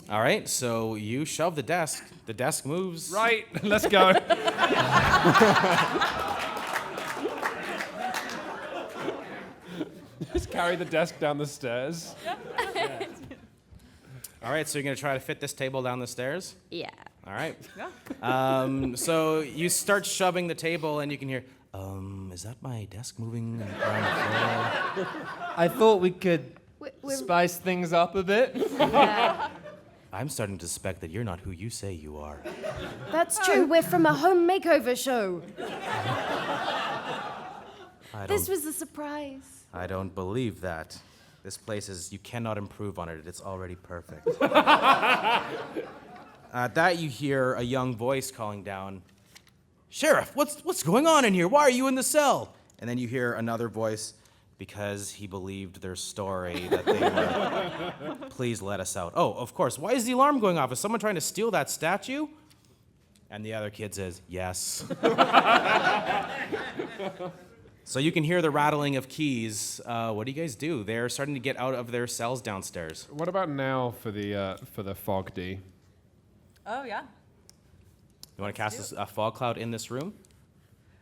All right. So you shove the desk. The desk moves. Right, let's go. Just carry the desk down the stairs. All right. So you're gonna try to fit this table down the stairs. Yeah. All right. So you start shoving the table, and you can hear, is that my desk moving around the floor? I thought we could We're, spice things up a bit. yeah. I'm starting to suspect that you're not who you say you are. That's true. We're from a home makeover show. This was a surprise. I don't believe that. This place you cannot improve on it. It's already perfect. At that, you hear a young voice calling down, "Sheriff, what's going on in here? Why are you in the cell?" And then you hear another voice, "Because he believed their story that they were. Please let us out." "Oh, of course. Why is the alarm going off? Is someone trying to steal that statue?" And the other kid says, "Yes." So you can hear the rattling of keys. What do you guys do? They're starting to get out of their cells downstairs. What about now for the fog D? Oh, yeah. You want to cast a fog cloud in this room?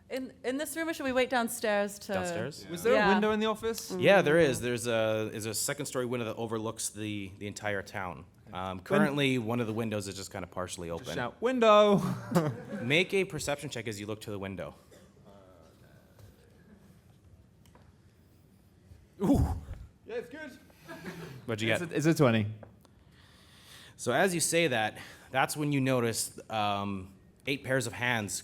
In this room, or should we wait downstairs to... Downstairs? Was there Yeah. a window in the office? Yeah, there is. There's a second-story window that overlooks the entire town. Currently, one of the windows is just kind of partially Just open. shout, window! Make a perception check as you look to the window. Ooh. Yeah, it's good. What'd you get? It's a 20. So as you say that, that's when you notice 8 pairs of hands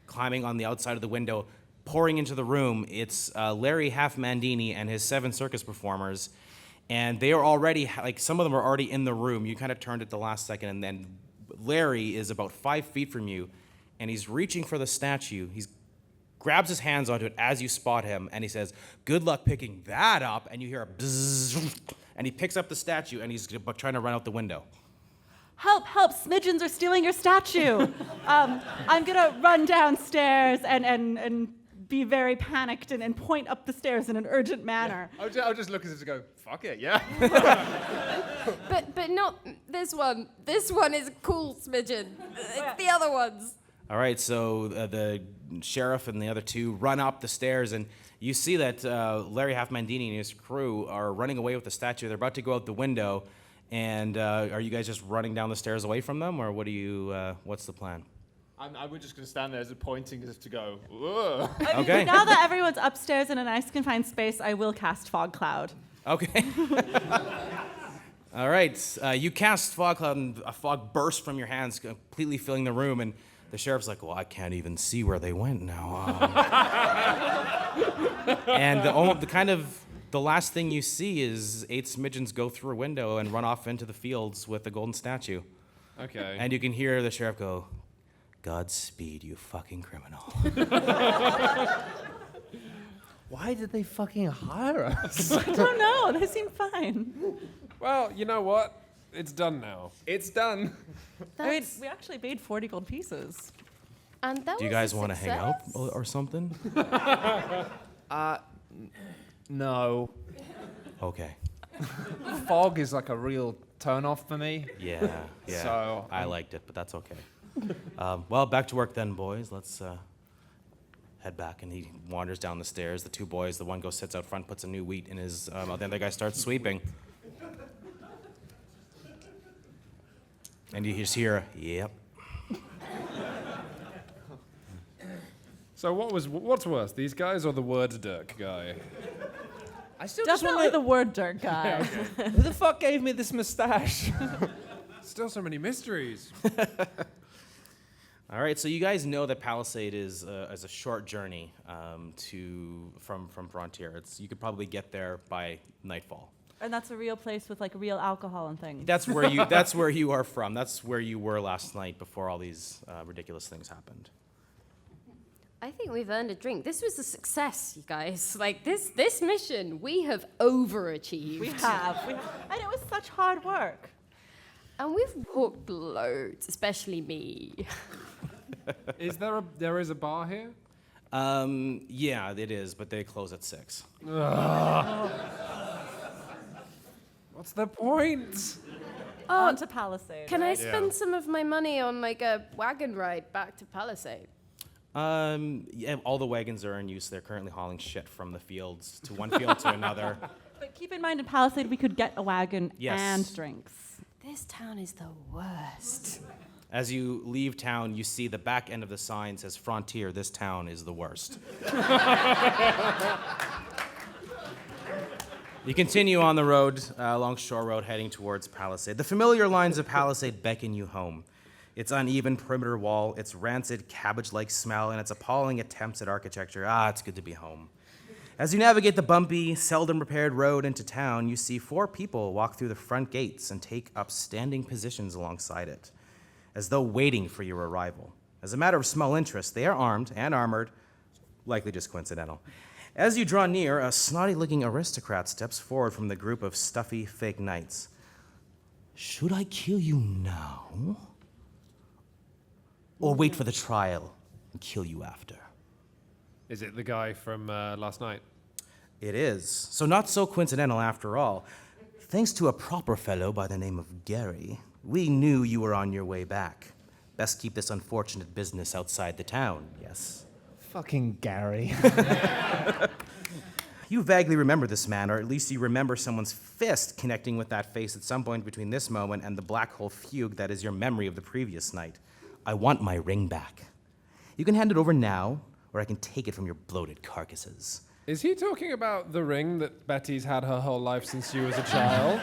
climbing on the outside of the window, pouring into the room. It's Larry Half-Mandini and his 7 circus performers, and they are already, some of them are already in the room. You kind of turned at the last second, and then Larry is about 5 feet from you, and he's reaching for the statue. He grabs his hands onto it as you spot him, and he says, "Good luck picking that up," and you hear a bzzz, and he picks up the statue, and he's trying to run out the window. Help, help, smidgens are stealing your statue. I'm gonna run downstairs and be very panicked and point up the stairs in an urgent manner. I'll just look at it and go, fuck it, yeah. But not this one. This one is a cool smidgen. It's the other ones. All right, so the sheriff and the other 2 run up the stairs, and you see that Larry Half-Mandini and his crew are running away with the statue. They're about to go out the window, and are you guys just running down the stairs away from them, or what's the plan? We're just going to stand there as a pointing as if to go, whoa. Okay. Now that everyone's upstairs in a nice confined space, I will cast Fog Cloud. Okay. All right, you cast fog cloud, and a fog bursts from your hands, completely filling the room, and the sheriff's like, "Well, I can't even see where they went now." And the last thing you see is 8 smidgens go through a window and run off into the fields with the golden statue. Okay. And you can hear the sheriff go, "Godspeed, you fucking criminal." Why did they fucking hire us? I don't know. They seem fine. Well, you know what? It's done now. It's done. I mean, we actually made 40 gold pieces. And that Do you was guys a want to hang out success? or something? No. Okay. Fog is like a real turn off for me. Yeah. So, I liked it, but that's okay. Well, back to work then, boys. Let's head back. And he wanders down the stairs. The two boys, the one goes sits out front, puts a new wheat in his. The other guy starts sweeping. And you just hear, "Yep." So what's worse, these guys or the word Dirk guy? I still just Definitely want the word dirt guy. Who the fuck gave me this mustache? Still so many mysteries. All right, so you guys know that Palisade is a short journey from Frontier. You could probably get there by nightfall. And that's a real place with like real alcohol and things. That's where you are from. That's where you were last night before all these ridiculous things happened. I think we've earned a drink. This was a success, you guys. Like this mission, we have overachieved. We have. And it was such hard work. And we've walked loads, especially me. There is a bar here? Yeah, it is, but they close at 6. What's the point? On to Palisade. Can I right? spend some of my money on like a wagon ride back to Palisade? Yeah, all the wagons are in use. They're currently hauling shit from the fields to one field to another. But keep in mind, in Palisade, we could get a wagon Yes. and drinks. This town is the worst. As you leave town, you see the back end of the sign says Frontier, this town is the worst. You continue on the road, along Shore Road, heading towards Palisade. The familiar lines of Palisade beckon you home. Its uneven perimeter wall, its rancid cabbage-like smell, and its appalling attempts at architecture. It's good to be home. As you navigate the bumpy, seldom repaired road into town, you see 4 people walk through the front gates and take up standing positions alongside it, as though waiting for your arrival. As a matter of small interest, they are armed and armored, likely just coincidental. As you draw near, a snotty-looking aristocrat steps forward from the group of stuffy fake knights. Should I kill you now? Or wait for the trial and kill you after? Is it the guy from last night? It is. So not so coincidental after all. Thanks to a proper fellow by the name of Gary, we knew you were on your way back. Best keep this unfortunate business outside the town, yes? Fucking Gary. You vaguely remember this man, or at least you remember someone's fist connecting with that face at some point between this moment and the black hole fugue that is your memory of the previous night. I want my ring back. You can hand it over now, or I can take it from your bloated carcasses. Is he talking about the ring that Betty's had her whole life since she was a child?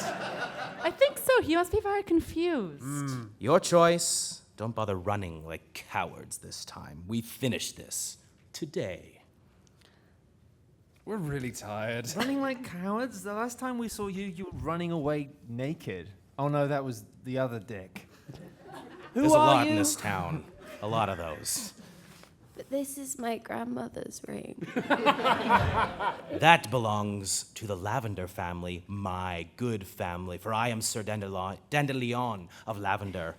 I think so. He must be very confused. Your choice. Don't bother running like cowards this time. We finish this today. We're really tired. Running like cowards? The last time we saw you, you were running away naked. Oh no, that was the other dick. There's a lot in this town. A lot of those. But this is my grandmother's ring. That belongs to the Lavender family, my good family, for I am Sir Dandelion of Lavender.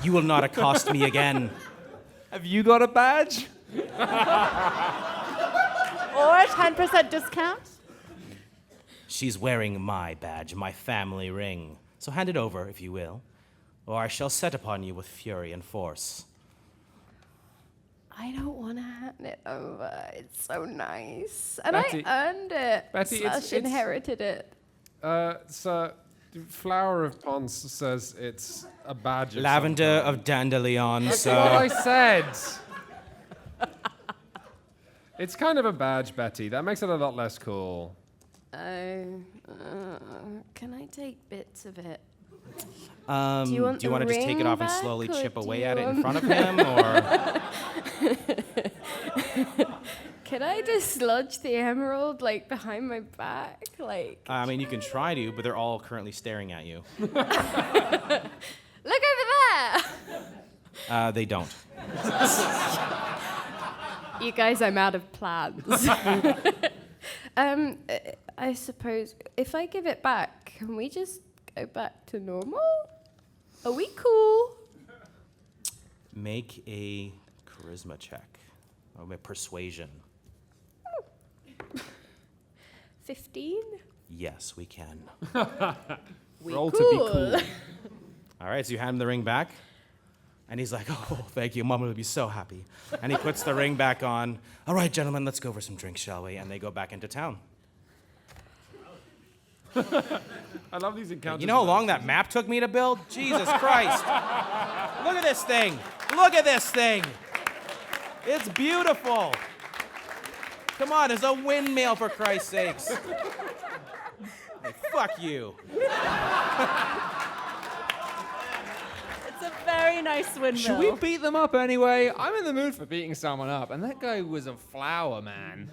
You will not accost me again. Have you got a badge? Or a 10% discount? She's wearing my badge, my family ring. So hand it over, if you will, or I shall set upon you with fury and force. I don't want to hand it over. It's so nice. And Betty- I earned it. Betty, it's- Slash inherited it. So, Flower of Ponce says it's a badge of Lavender some kind. of Dandelion, That's what I sir. said. It's kind of a badge, Betty. That makes it a lot less cool. Can I take bits of it? Do you want do you the want to just take it ring off and back, slowly or chip do away you at it in want- front of him, or? Can I dislodge the emerald like behind my back? Like, I mean, you can try to, but they're all currently staring at you. look over there. They don't. You guys, I'm out of plans. I suppose if I give it back, can we just go back to normal? Are we cool? Make a charisma check. Or persuasion. 15? Yes, we can. We Roll cool. to be cool. All right, so you hand him the ring back. And he's like, oh, thank you. Mama will be so happy. And he puts the ring back on. All right, gentlemen, let's go for some drinks, shall we? And they go back into town. I love these encounters. You know how long that map took me to build? Jesus Christ. Look at this thing. Look at this thing. It's beautiful. Come on, it's a windmill, for Christ's sakes. Hey, fuck you. It's a very nice windmill. Should we beat them up anyway? I'm in the mood for beating someone up, and that guy was a flower, man.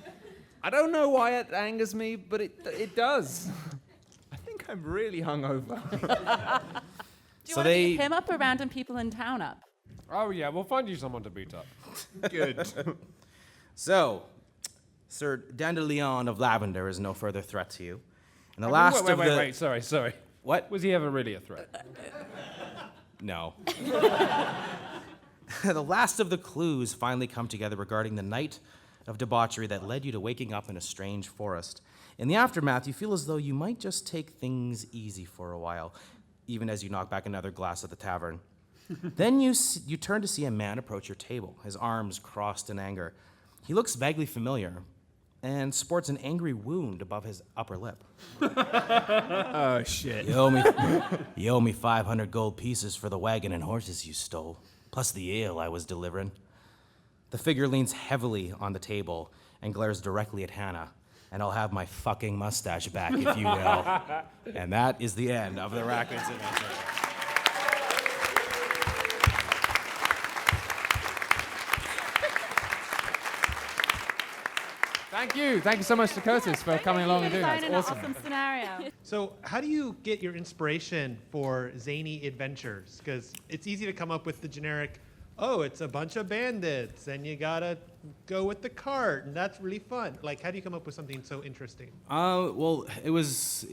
I don't know why it angers me, but it does. I think I'm really hungover. Do you So want to they- beat him up or random people in town up? Oh yeah, we'll find you someone to beat up. Good. So, Sir Dandelion of Lavender is no further threat to you. And the Oh, last wait, of wait, the... wait, sorry. What? Was he ever really a threat? No. The last of the clues finally come together regarding the night of debauchery that led you to waking up in a strange forest. In the aftermath, you feel as though you might just take things easy for a while, even as you knock back another glass at the tavern. Then you turn to see a man approach your table, his arms crossed in anger. He looks vaguely familiar and sports an angry wound above his upper lip. Oh, shit. You owe me 500 gold pieces for the wagon and horses you stole, plus the ale I was delivering. The figure leans heavily on the table and glares directly at Hannah, and I'll have my fucking mustache back if you will. And that is the end of the Raccoons Adventure. Thank you so much to Kurtis for coming along and doing that. Design It's an awesome. awesome scenario. So, how do you get your inspiration for zany adventures? Because it's easy to come up with the generic, oh, it's a bunch of bandits, and you gotta go with the cart, and that's really fun. Like, how do you come up with something so interesting? Well, it was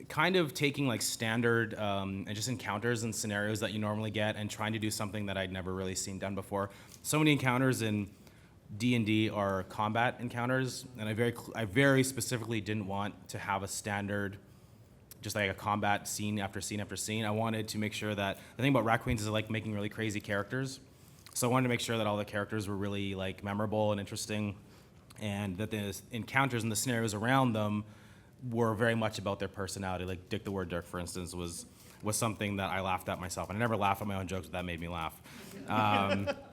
kind of taking like standard and just encounters and scenarios that you normally get and trying to do something that I'd never really seen done before. So many encounters in D&D are combat encounters, and I very specifically didn't want to have a standard, just like a combat scene after scene after scene. I wanted to make sure that the thing about Rat Queens is I like making really crazy characters, so I wanted to make sure that all the characters were really like memorable and interesting, and that the encounters and the scenarios around them were very much about their personality. Like Dick the Word Dirk, for instance, was something that I laughed at myself, and I never laugh at my own jokes, but that made me laugh.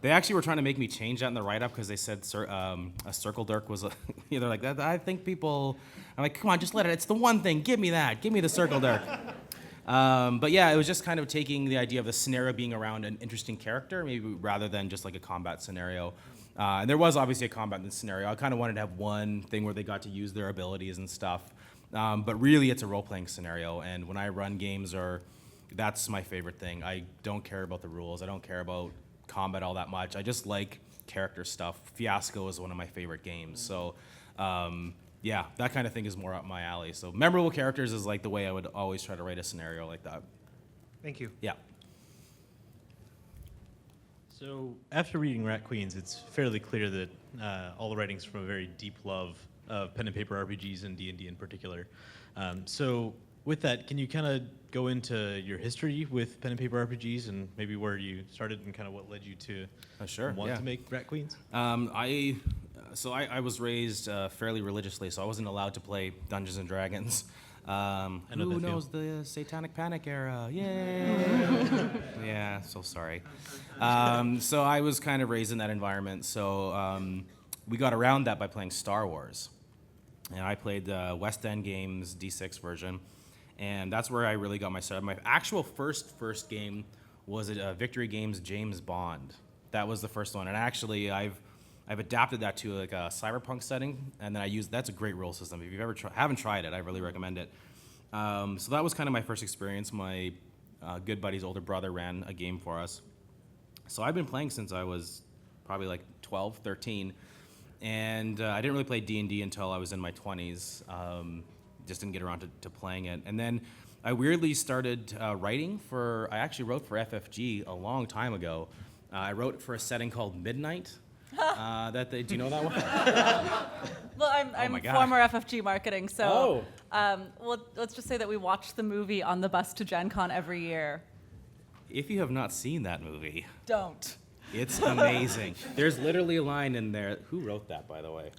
They actually were trying to make me change that in the write-up because they said a circle dirk was they're like that. I think people, I'm like, come on, just let it. It's the one thing. Give me that. Give me the circle dirk. But yeah, it was just kind of taking the idea of the scenario being around an interesting character, maybe rather than just like a combat scenario. And there was obviously a combat in the scenario. I kind of wanted to have one thing where they got to use their abilities and stuff. But really, it's a role-playing scenario. And when I run games, that's my favorite thing. I don't care about the rules. I don't care about combat all that much. I just like character stuff. Fiasco is one of my favorite games. So, yeah, that kind of thing is more up my alley. So memorable characters is like the way I would always try to write a scenario like that. Thank you. Yeah. So after reading Rat Queens, it's fairly clear that all the writing's from a very deep love of pen and paper RPGs and D&D in particular. So with that, can you kind of go into your history with pen and paper RPGs and maybe where you started and kind of what led you to want to make Rat Queens? I was raised fairly religiously, so I wasn't allowed to play Dungeons and Dragons. Who knows the Satanic Panic era? Yay! Yeah, so sorry. So I was kind of raised in that environment. So we got around that by playing Star Wars. And I played the West End Games D6 version. And that's where I really got my start. My actual first game was at Victory Games James Bond. That was the first one. And actually, I've adapted that to like a cyberpunk setting, and then that's a great rule system. If you've ever haven't tried it, I really recommend it. So that was kind of my first experience. My good buddy's older brother ran a game for us. So I've been playing since I was probably like 12, 13. and I didn't really play D&D until I was in my 20s. Just didn't get around to playing it. And then I weirdly started writing I actually wrote for FFG a long time ago. I wrote for a setting called Midnight. Do you know that one? Well, I'm my God. former FFG marketing, so well, let's just say that we watch the movie on the bus to Gen Con every year. If you have not seen that movie, Don't. it's amazing. There's literally a line in there. Who wrote that, by the way?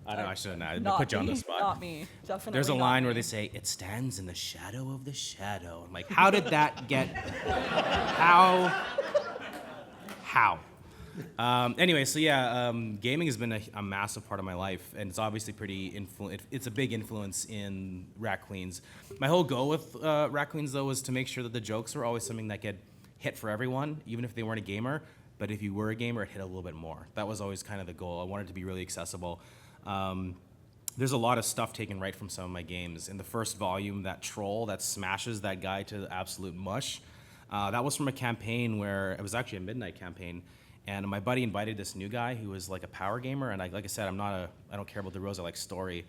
I know I shouldn't have. Not Put you on me. the spot. Not me. Definitely. There's a not line me. where they say, "It stands in the shadow of the shadow." I'm like, how did that get? How? Anyway, so yeah, gaming has been a massive part of my life, and it's obviously it's a big influence in Rat Queens. My whole goal with Rat Queens, though, was to make sure that the jokes were always something that could hit for everyone, even if they weren't a gamer. But if you were a gamer, it hit a little bit more. That was always kind of the goal. I wanted it to be really accessible. There's a lot of stuff taken right from some of my games. In the first volume, that troll that smashes that guy to absolute mush, that was from a campaign where it was actually a midnight campaign. And my buddy invited this new guy who was like a power gamer, and like I said, I don't care about the rules, I like story.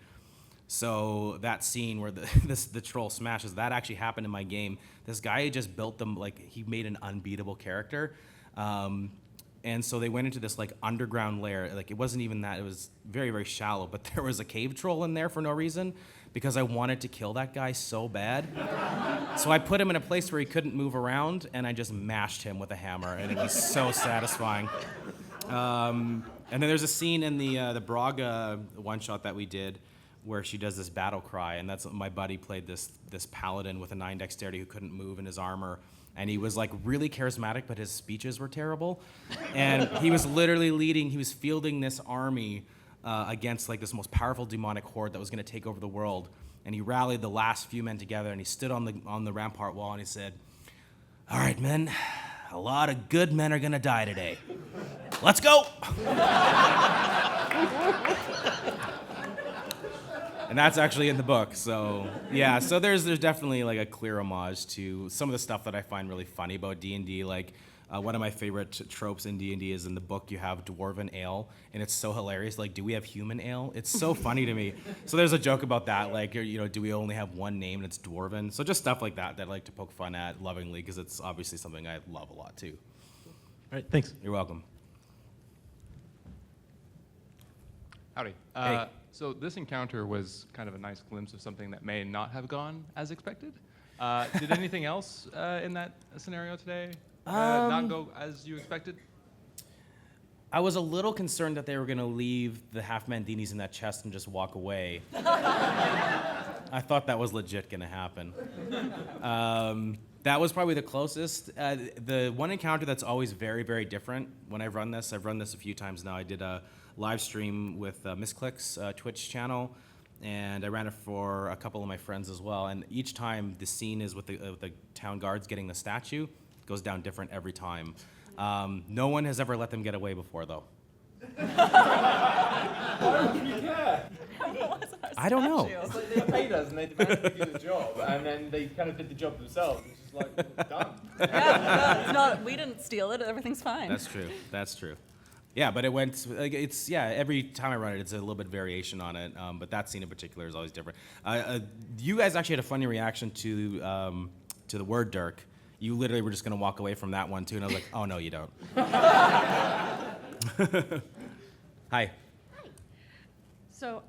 So that scene where the troll smashes, that actually happened in my game. This guy just built them, like he made an unbeatable character. And so they went into this like underground lair. Like it wasn't even that, it was very, very shallow, but there was a cave troll in there for no reason because I wanted to kill that guy so bad. So I put him in a place where he couldn't move around, and I just mashed him with a hammer, and it was so satisfying. And then there's a scene in the Braga one-shot that we did where she does this battle cry, and that's my buddy played this paladin with a 9 dexterity who couldn't move in his armor, and he was like really charismatic, but his speeches were terrible. And he was literally he was fielding this army against like this most powerful demonic horde that was going to take over the world. And he rallied the last few men together, and he stood on the rampart wall, and he said, "All right, men, a lot of good men are going to die today. Let's go!" And that's actually in the book. So yeah, so there's definitely like a clear homage to some of the stuff that I find really funny about D&D. Like one of my favorite tropes in D&D is in the book you have dwarven ale, and it's so hilarious. Like, do we have human ale? It's so funny to me. So there's a joke about that. Like, do we only have one name and it's dwarven? So just stuff like that I like to poke fun at lovingly because it's obviously something I love a lot too. All right, thanks. You're welcome. Howdy. Hey. So this encounter was kind of a nice glimpse of something that may not have gone as expected. Did anything else in that scenario today not go as you expected? I was a little concerned that they were going to leave the half mandinis in that chest and just walk away. I thought that was legit going to happen. That was probably the closest. The one encounter that's always very, very different when I've run this a few times now. I did a live stream with Misclick's Twitch channel, and I ran it for a couple of my friends as well. And each time the scene is with the town guards getting the statue, it goes down different every time. No one has ever let them get away before, though. I don't know. It's like they paid us and they demanded to do the job, and then they kind of did the job themselves. It's just like, done. Yeah, it's not. We didn't steal it. Everything's fine. That's true. Yeah, but it went. Like, every time I run it, it's a little bit variation on it. But that scene in particular is always different. You guys actually had a funny reaction to the word Dirk. You literally were just gonna walk away from that one too, and I was like, oh no, you don't. Hi. So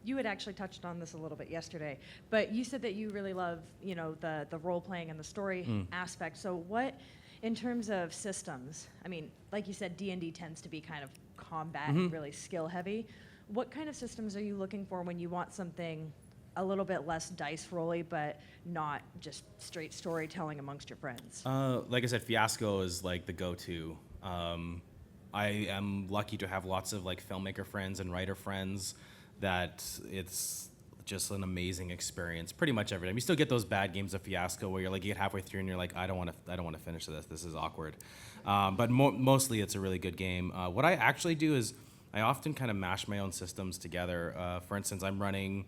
you had actually touched on this a little bit yesterday, but you said that you really love, the role playing and the story aspect. So what, in terms of systems, I mean, like you said, D&D tends to be kind of combat and really skill heavy. What kind of systems are you looking for when you want something a little bit less dice rolly, but not just straight storytelling amongst your friends? Like I said, Fiasco is like the go-to. I am lucky to have lots of like filmmaker friends and writer friends that it's just an amazing experience pretty much every time. You still get those bad games of Fiasco where you get halfway through and you're like, I don't want to finish this. This is awkward. But mostly it's a really good game. What I actually do is I often kind of mash my own systems together. For instance, I'm running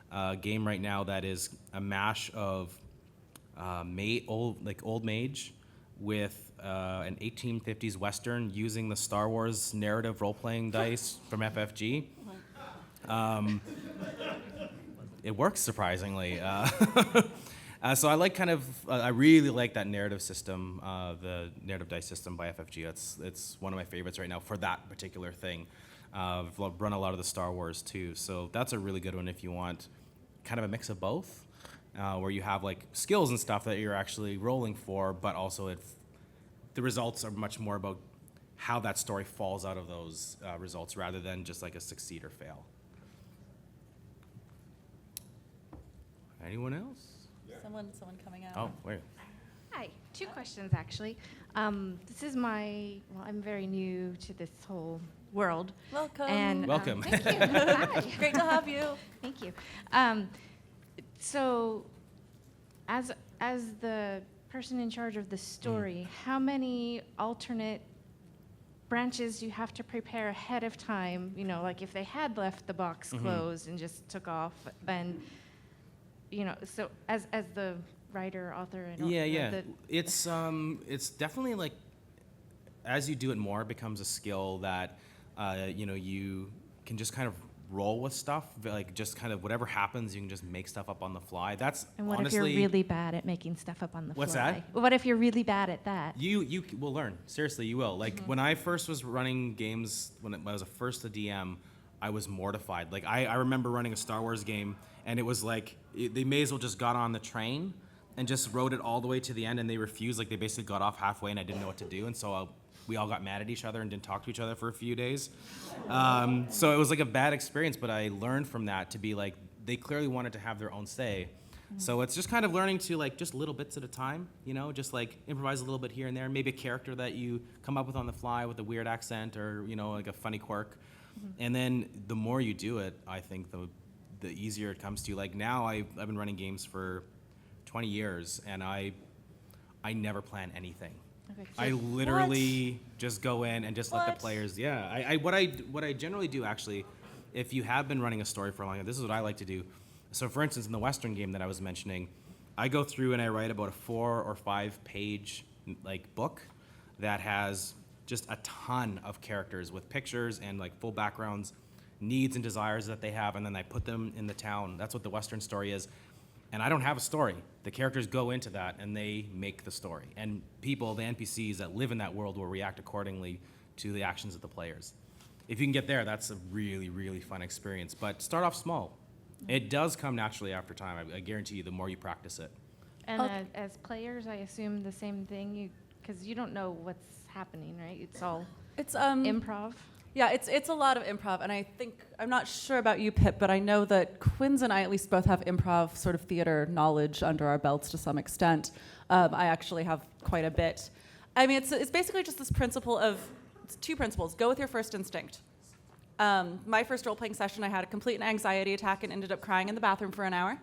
a game right now that is a mash of old mage, with an 1850s Western using the Star Wars narrative role-playing dice from FFG. It works surprisingly. So I like I really like that narrative system, the narrative dice system by FFG. It's one of my favorites right now for that particular thing. I've run a lot of the Star Wars too, so that's a really good one if you want kind of a mix of both, where you have like skills and stuff that you're actually rolling for, but also the results are much more about how that story falls out of those results rather than just like a succeed or fail. Anyone else? Someone coming out. Oh, wait. Hi, 2 questions actually. This is I'm very new to this whole world. Welcome. And, Welcome. Thank you. Hi. Great to have you. Thank you. So, as the person in charge of the story, how many alternate branches do you have to prepare ahead of time? You know, like if they had left the box closed and just took off, and so as the writer, author, and it's definitely like as you do it more, it becomes a skill that you can just kind of roll with stuff, like just kind of whatever happens, you can just make stuff up on the fly. That's and what honestly, if you're really bad at making stuff up on the what's fly? that? What if you're really bad at that? You will learn. Seriously, you will. Like when I first was running games, when I was first a DM, I was mortified. Like I remember running a Star Wars game, and it was like they may as well just got on the train and just rode it all the way to the end, and they refused. Like they basically got off halfway, and I didn't know what to do, and so we all got mad at each other and didn't talk to each other for a few days. So it was like a bad experience, but I learned from that to be like, they clearly wanted to have their own say. So it's just kind of learning to like just little bits at a time, just like improvise a little bit here and there, maybe a character that you come up with on the fly with a weird accent or, like a funny quirk. And then the more you do it, I think the easier it comes to you. Like now I've been running games for 20 years and I never plan anything. Okay. I literally just go in and just let the players. Yeah, what I generally do actually, if you have been running a story for a long time, this is what I like to do. So, for instance, in the Western game that I was mentioning, I go through and I write about a 4 or 5 page like book that has just a ton of characters with pictures and like full backgrounds, needs and desires that they have, and then I put them in the town. That's what the Western story is. And I don't have a story. The characters go into that and they make the story. And people, the NPCs that live in that world, will react accordingly to the actions of the players. If you can get there, that's a really, really fun experience. But start off small. It does come naturally after time. I guarantee you, the more you practice it. And as players, I assume the same thing, because you don't know what's happening, right? It's all improv. Yeah, it's a lot of improv, and I'm not sure about you, Pip, but I know that Quinns and I at least both have improv sort of theater knowledge under our belts to some extent. I actually have quite a bit. I mean, it's basically just this principle of, it's 2 principles. Go with your first instinct. My first role-playing session, I had a complete anxiety attack and ended up crying in the bathroom for an hour.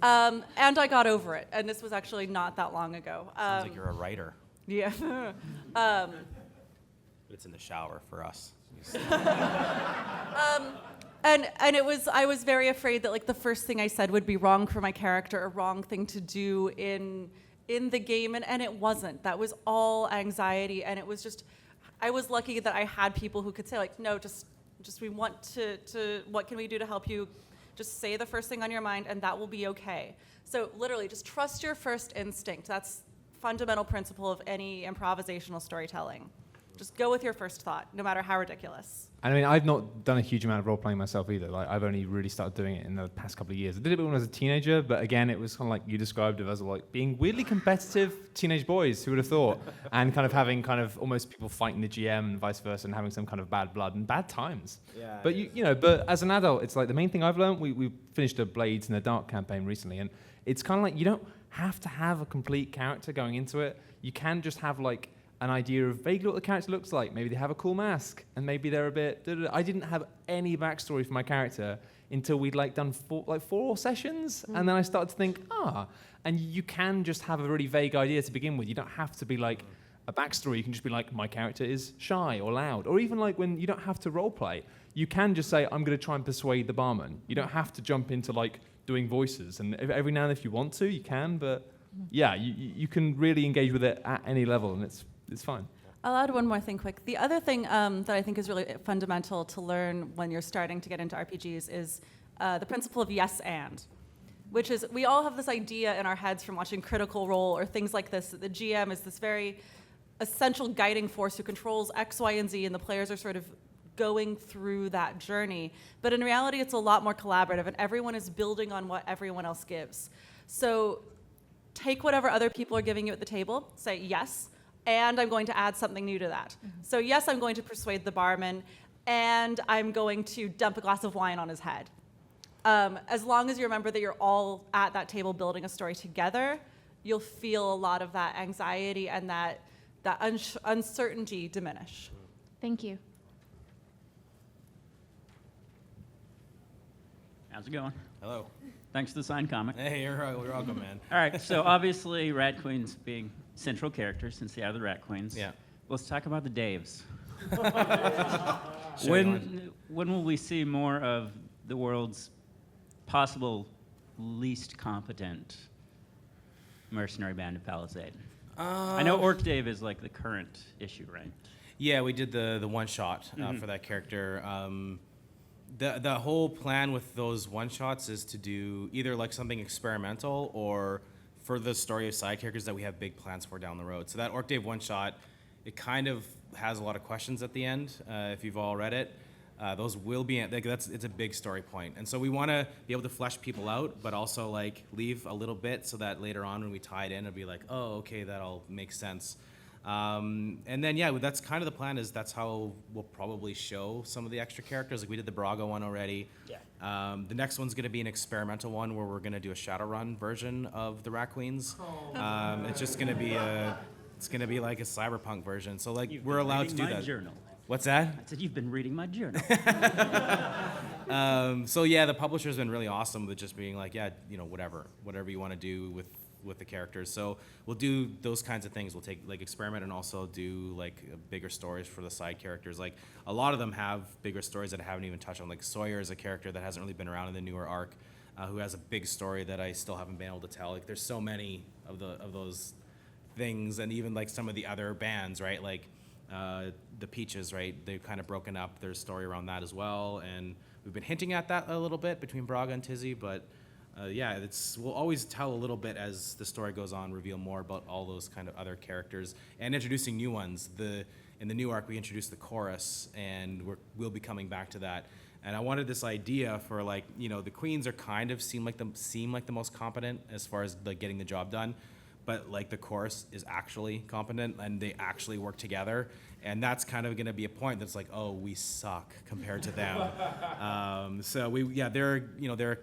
And I got over it, and this was actually not that long ago. Sounds like you're a writer. Yeah. But it's in the shower for us. And I was very afraid that like the first thing I said would be wrong for my character, a wrong thing to do in the game, and it wasn't. That was all anxiety, and it was just, I was lucky that I had people who could say like, no, just we want to what can we do to help you? Just say the first thing on your mind, and that will be okay. So literally, just trust your first instinct. That's fundamental principle of any improvisational storytelling. Just go with your first thought, no matter how ridiculous. I mean, I've not done a huge amount of role-playing myself either. Like, I've only really started doing it in the past couple of years. I did it when I was a teenager, but again, it was kind of like you described it as like being weirdly competitive teenage boys, who would have thought, and kind of having kind of almost people fighting the GM and vice versa, and having some kind of bad blood and bad times. Yeah. But but as an adult, it's like the main thing I've learned. We finished a Blades in the Dark campaign recently, and it's kind of like you don't have to have a complete character going into it. You can just have like an idea of vaguely what the character looks like. Maybe they have a cool mask, and maybe they're a bit. I didn't have any backstory for my character until we'd done 4 sessions, and then I started to think, and you can just have a really vague idea to begin with. You don't have to be like a backstory. You can just be like, my character is shy or loud, or even like when you don't have to role play. You can just say, I'm going to try and persuade the barman. You don't have to jump into like doing voices, and every now and then if you want to, you can, but yeah, you can really engage with it at any level, and it's fine. I'll add one more thing quick. The other thing that I think is really fundamental to learn when you're starting to get into RPGs is the principle of yes and, which is we all have this idea in our heads from watching Critical Role or things like this, that the GM is this very essential guiding force who controls X, Y, and Z, and the players are sort of going through that journey. But in reality, it's a lot more collaborative, and everyone is building on what everyone else gives. So take whatever other people are giving you at the table, say yes, and I'm going to add something new to that. So yes, I'm going to persuade the barman, and I'm going to dump a glass of wine on his head. As long as you remember that you're all at that table building a story together, you'll feel a lot of that anxiety and that uncertainty diminish. Thank you. How's it going? Hello. Thanks for the signed comic. Hey, you're welcome, man. All right, so obviously Rat Queens being central characters since they are the Rat Queens. Yeah. Let's talk about the Daves. Sure, When will we see more of the world's possible least competent mercenary band of Palisade? I know Orc Dave is like the current issue, right? Yeah, we did the one shot for that character. The whole plan with those one shots is to do either like something experimental or for the story of side characters that we have big plans for down the road. So that Orc Dave one shot, it kind of has a lot of questions at the end. If you've all read it, those will be it's a big story point, and so we want to be able to flesh people out, but also like leave a little bit so that later on when we tie it in, it'll be like, oh, okay, that'll make sense. And then yeah, that's kind of the plan. Is that's how we'll probably show some of the extra characters. Like we did the Braga one already. Yeah. The next one's going to be an experimental one where we're going to do a Shadowrun version of the Rat Queens. It's just going to be it's going to be like a cyberpunk version. So like we're allowed to do that. Journal. What's that? I said you've been reading my journal. So yeah, the publisher's been really awesome with just being like, yeah, you know, whatever you want to do with the characters. So we'll do those kinds of things. We'll take like experiment and also do like bigger stories for the side characters. Like a lot of them have bigger stories that I haven't even touched on. Like Sawyer is a character that hasn't really been around in the newer arc, who has a big story that I still haven't been able to tell. Like there's so many of those things, and even like some of the other bands, right? Like the Peaches, right? They've kind of broken up their story around that as well, and we've been hinting at that a little bit between Braga and Tizzy, but yeah, we'll always tell a little bit as the story goes on, reveal more about all those kind of other characters, and introducing new ones. In the new arc, we introduced the chorus, and we'll be coming back to that. And I wanted this idea for like, you know, the Queens are kind of seem like the most competent as far as like getting the job done, but like the chorus is actually competent and they actually work together, and that's kind of going to be a point that's like, oh, we suck compared to them. So they're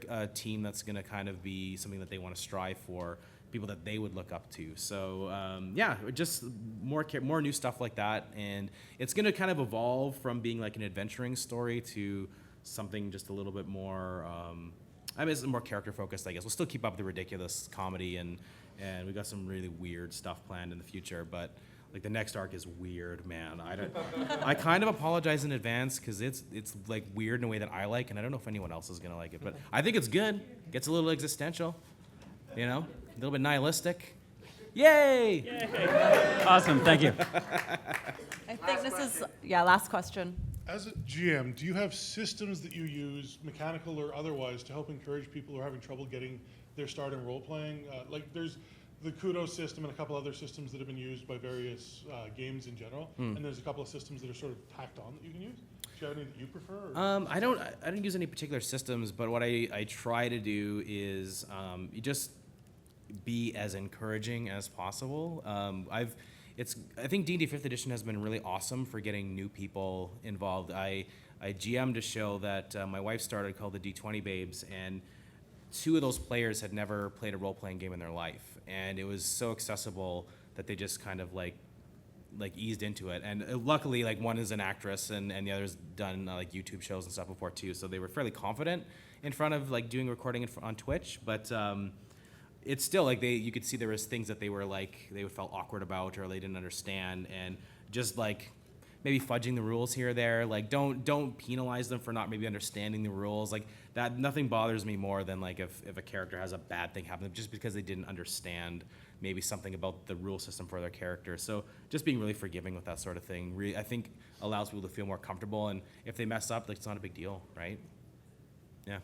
a team that's going to kind of be something that they want to strive for, people that they would look up to. So yeah, just more new stuff like that, and it's going to kind of evolve from being like an adventuring story to something just a little bit more. It's more character focused, I guess. We'll still keep up the ridiculous comedy and we got some really weird stuff planned in the future, but like the next arc is weird, man. I kind of apologize in advance because it's like weird in a way that I like, and I don't know if anyone else is gonna like it, but I think it's good. Gets a little existential, you know, a little bit nihilistic. Yay! Yay. Awesome, thank you. I think this is last question. As a GM, do you have systems that you use, mechanical or otherwise, to help encourage people who are having trouble getting their start in role-playing? Like there's the Kudos system and a couple other systems that have been used by various games in general, and there's a couple of systems that are sort of tacked on that you can use. Do you have any that you prefer? Or? I don't use any particular systems, but what I try to do is you just be as encouraging as possible. I think D&D 5th edition has been really awesome for getting new people involved. I GM'd a show that my wife started called the D20 Babes, and 2 of those players had never played a role-playing game in their life, and it was so accessible that they just kind of like eased into it. And luckily, like one is an actress, and the other's done like YouTube shows and stuff before too, so they were fairly confident in front of like doing recording on Twitch. But it's still like you could see there was things that they felt awkward about or they didn't understand, and just like maybe fudging the rules here or there. Like, don't penalize them for not maybe understanding the rules. Like, that, nothing bothers me more than like if a character has a bad thing happen just because they didn't understand maybe something about the rule system for their character. So just being really forgiving with that sort of thing, really, I think allows people to feel more comfortable. And if they mess up, like, it's not a big deal, right? Yeah.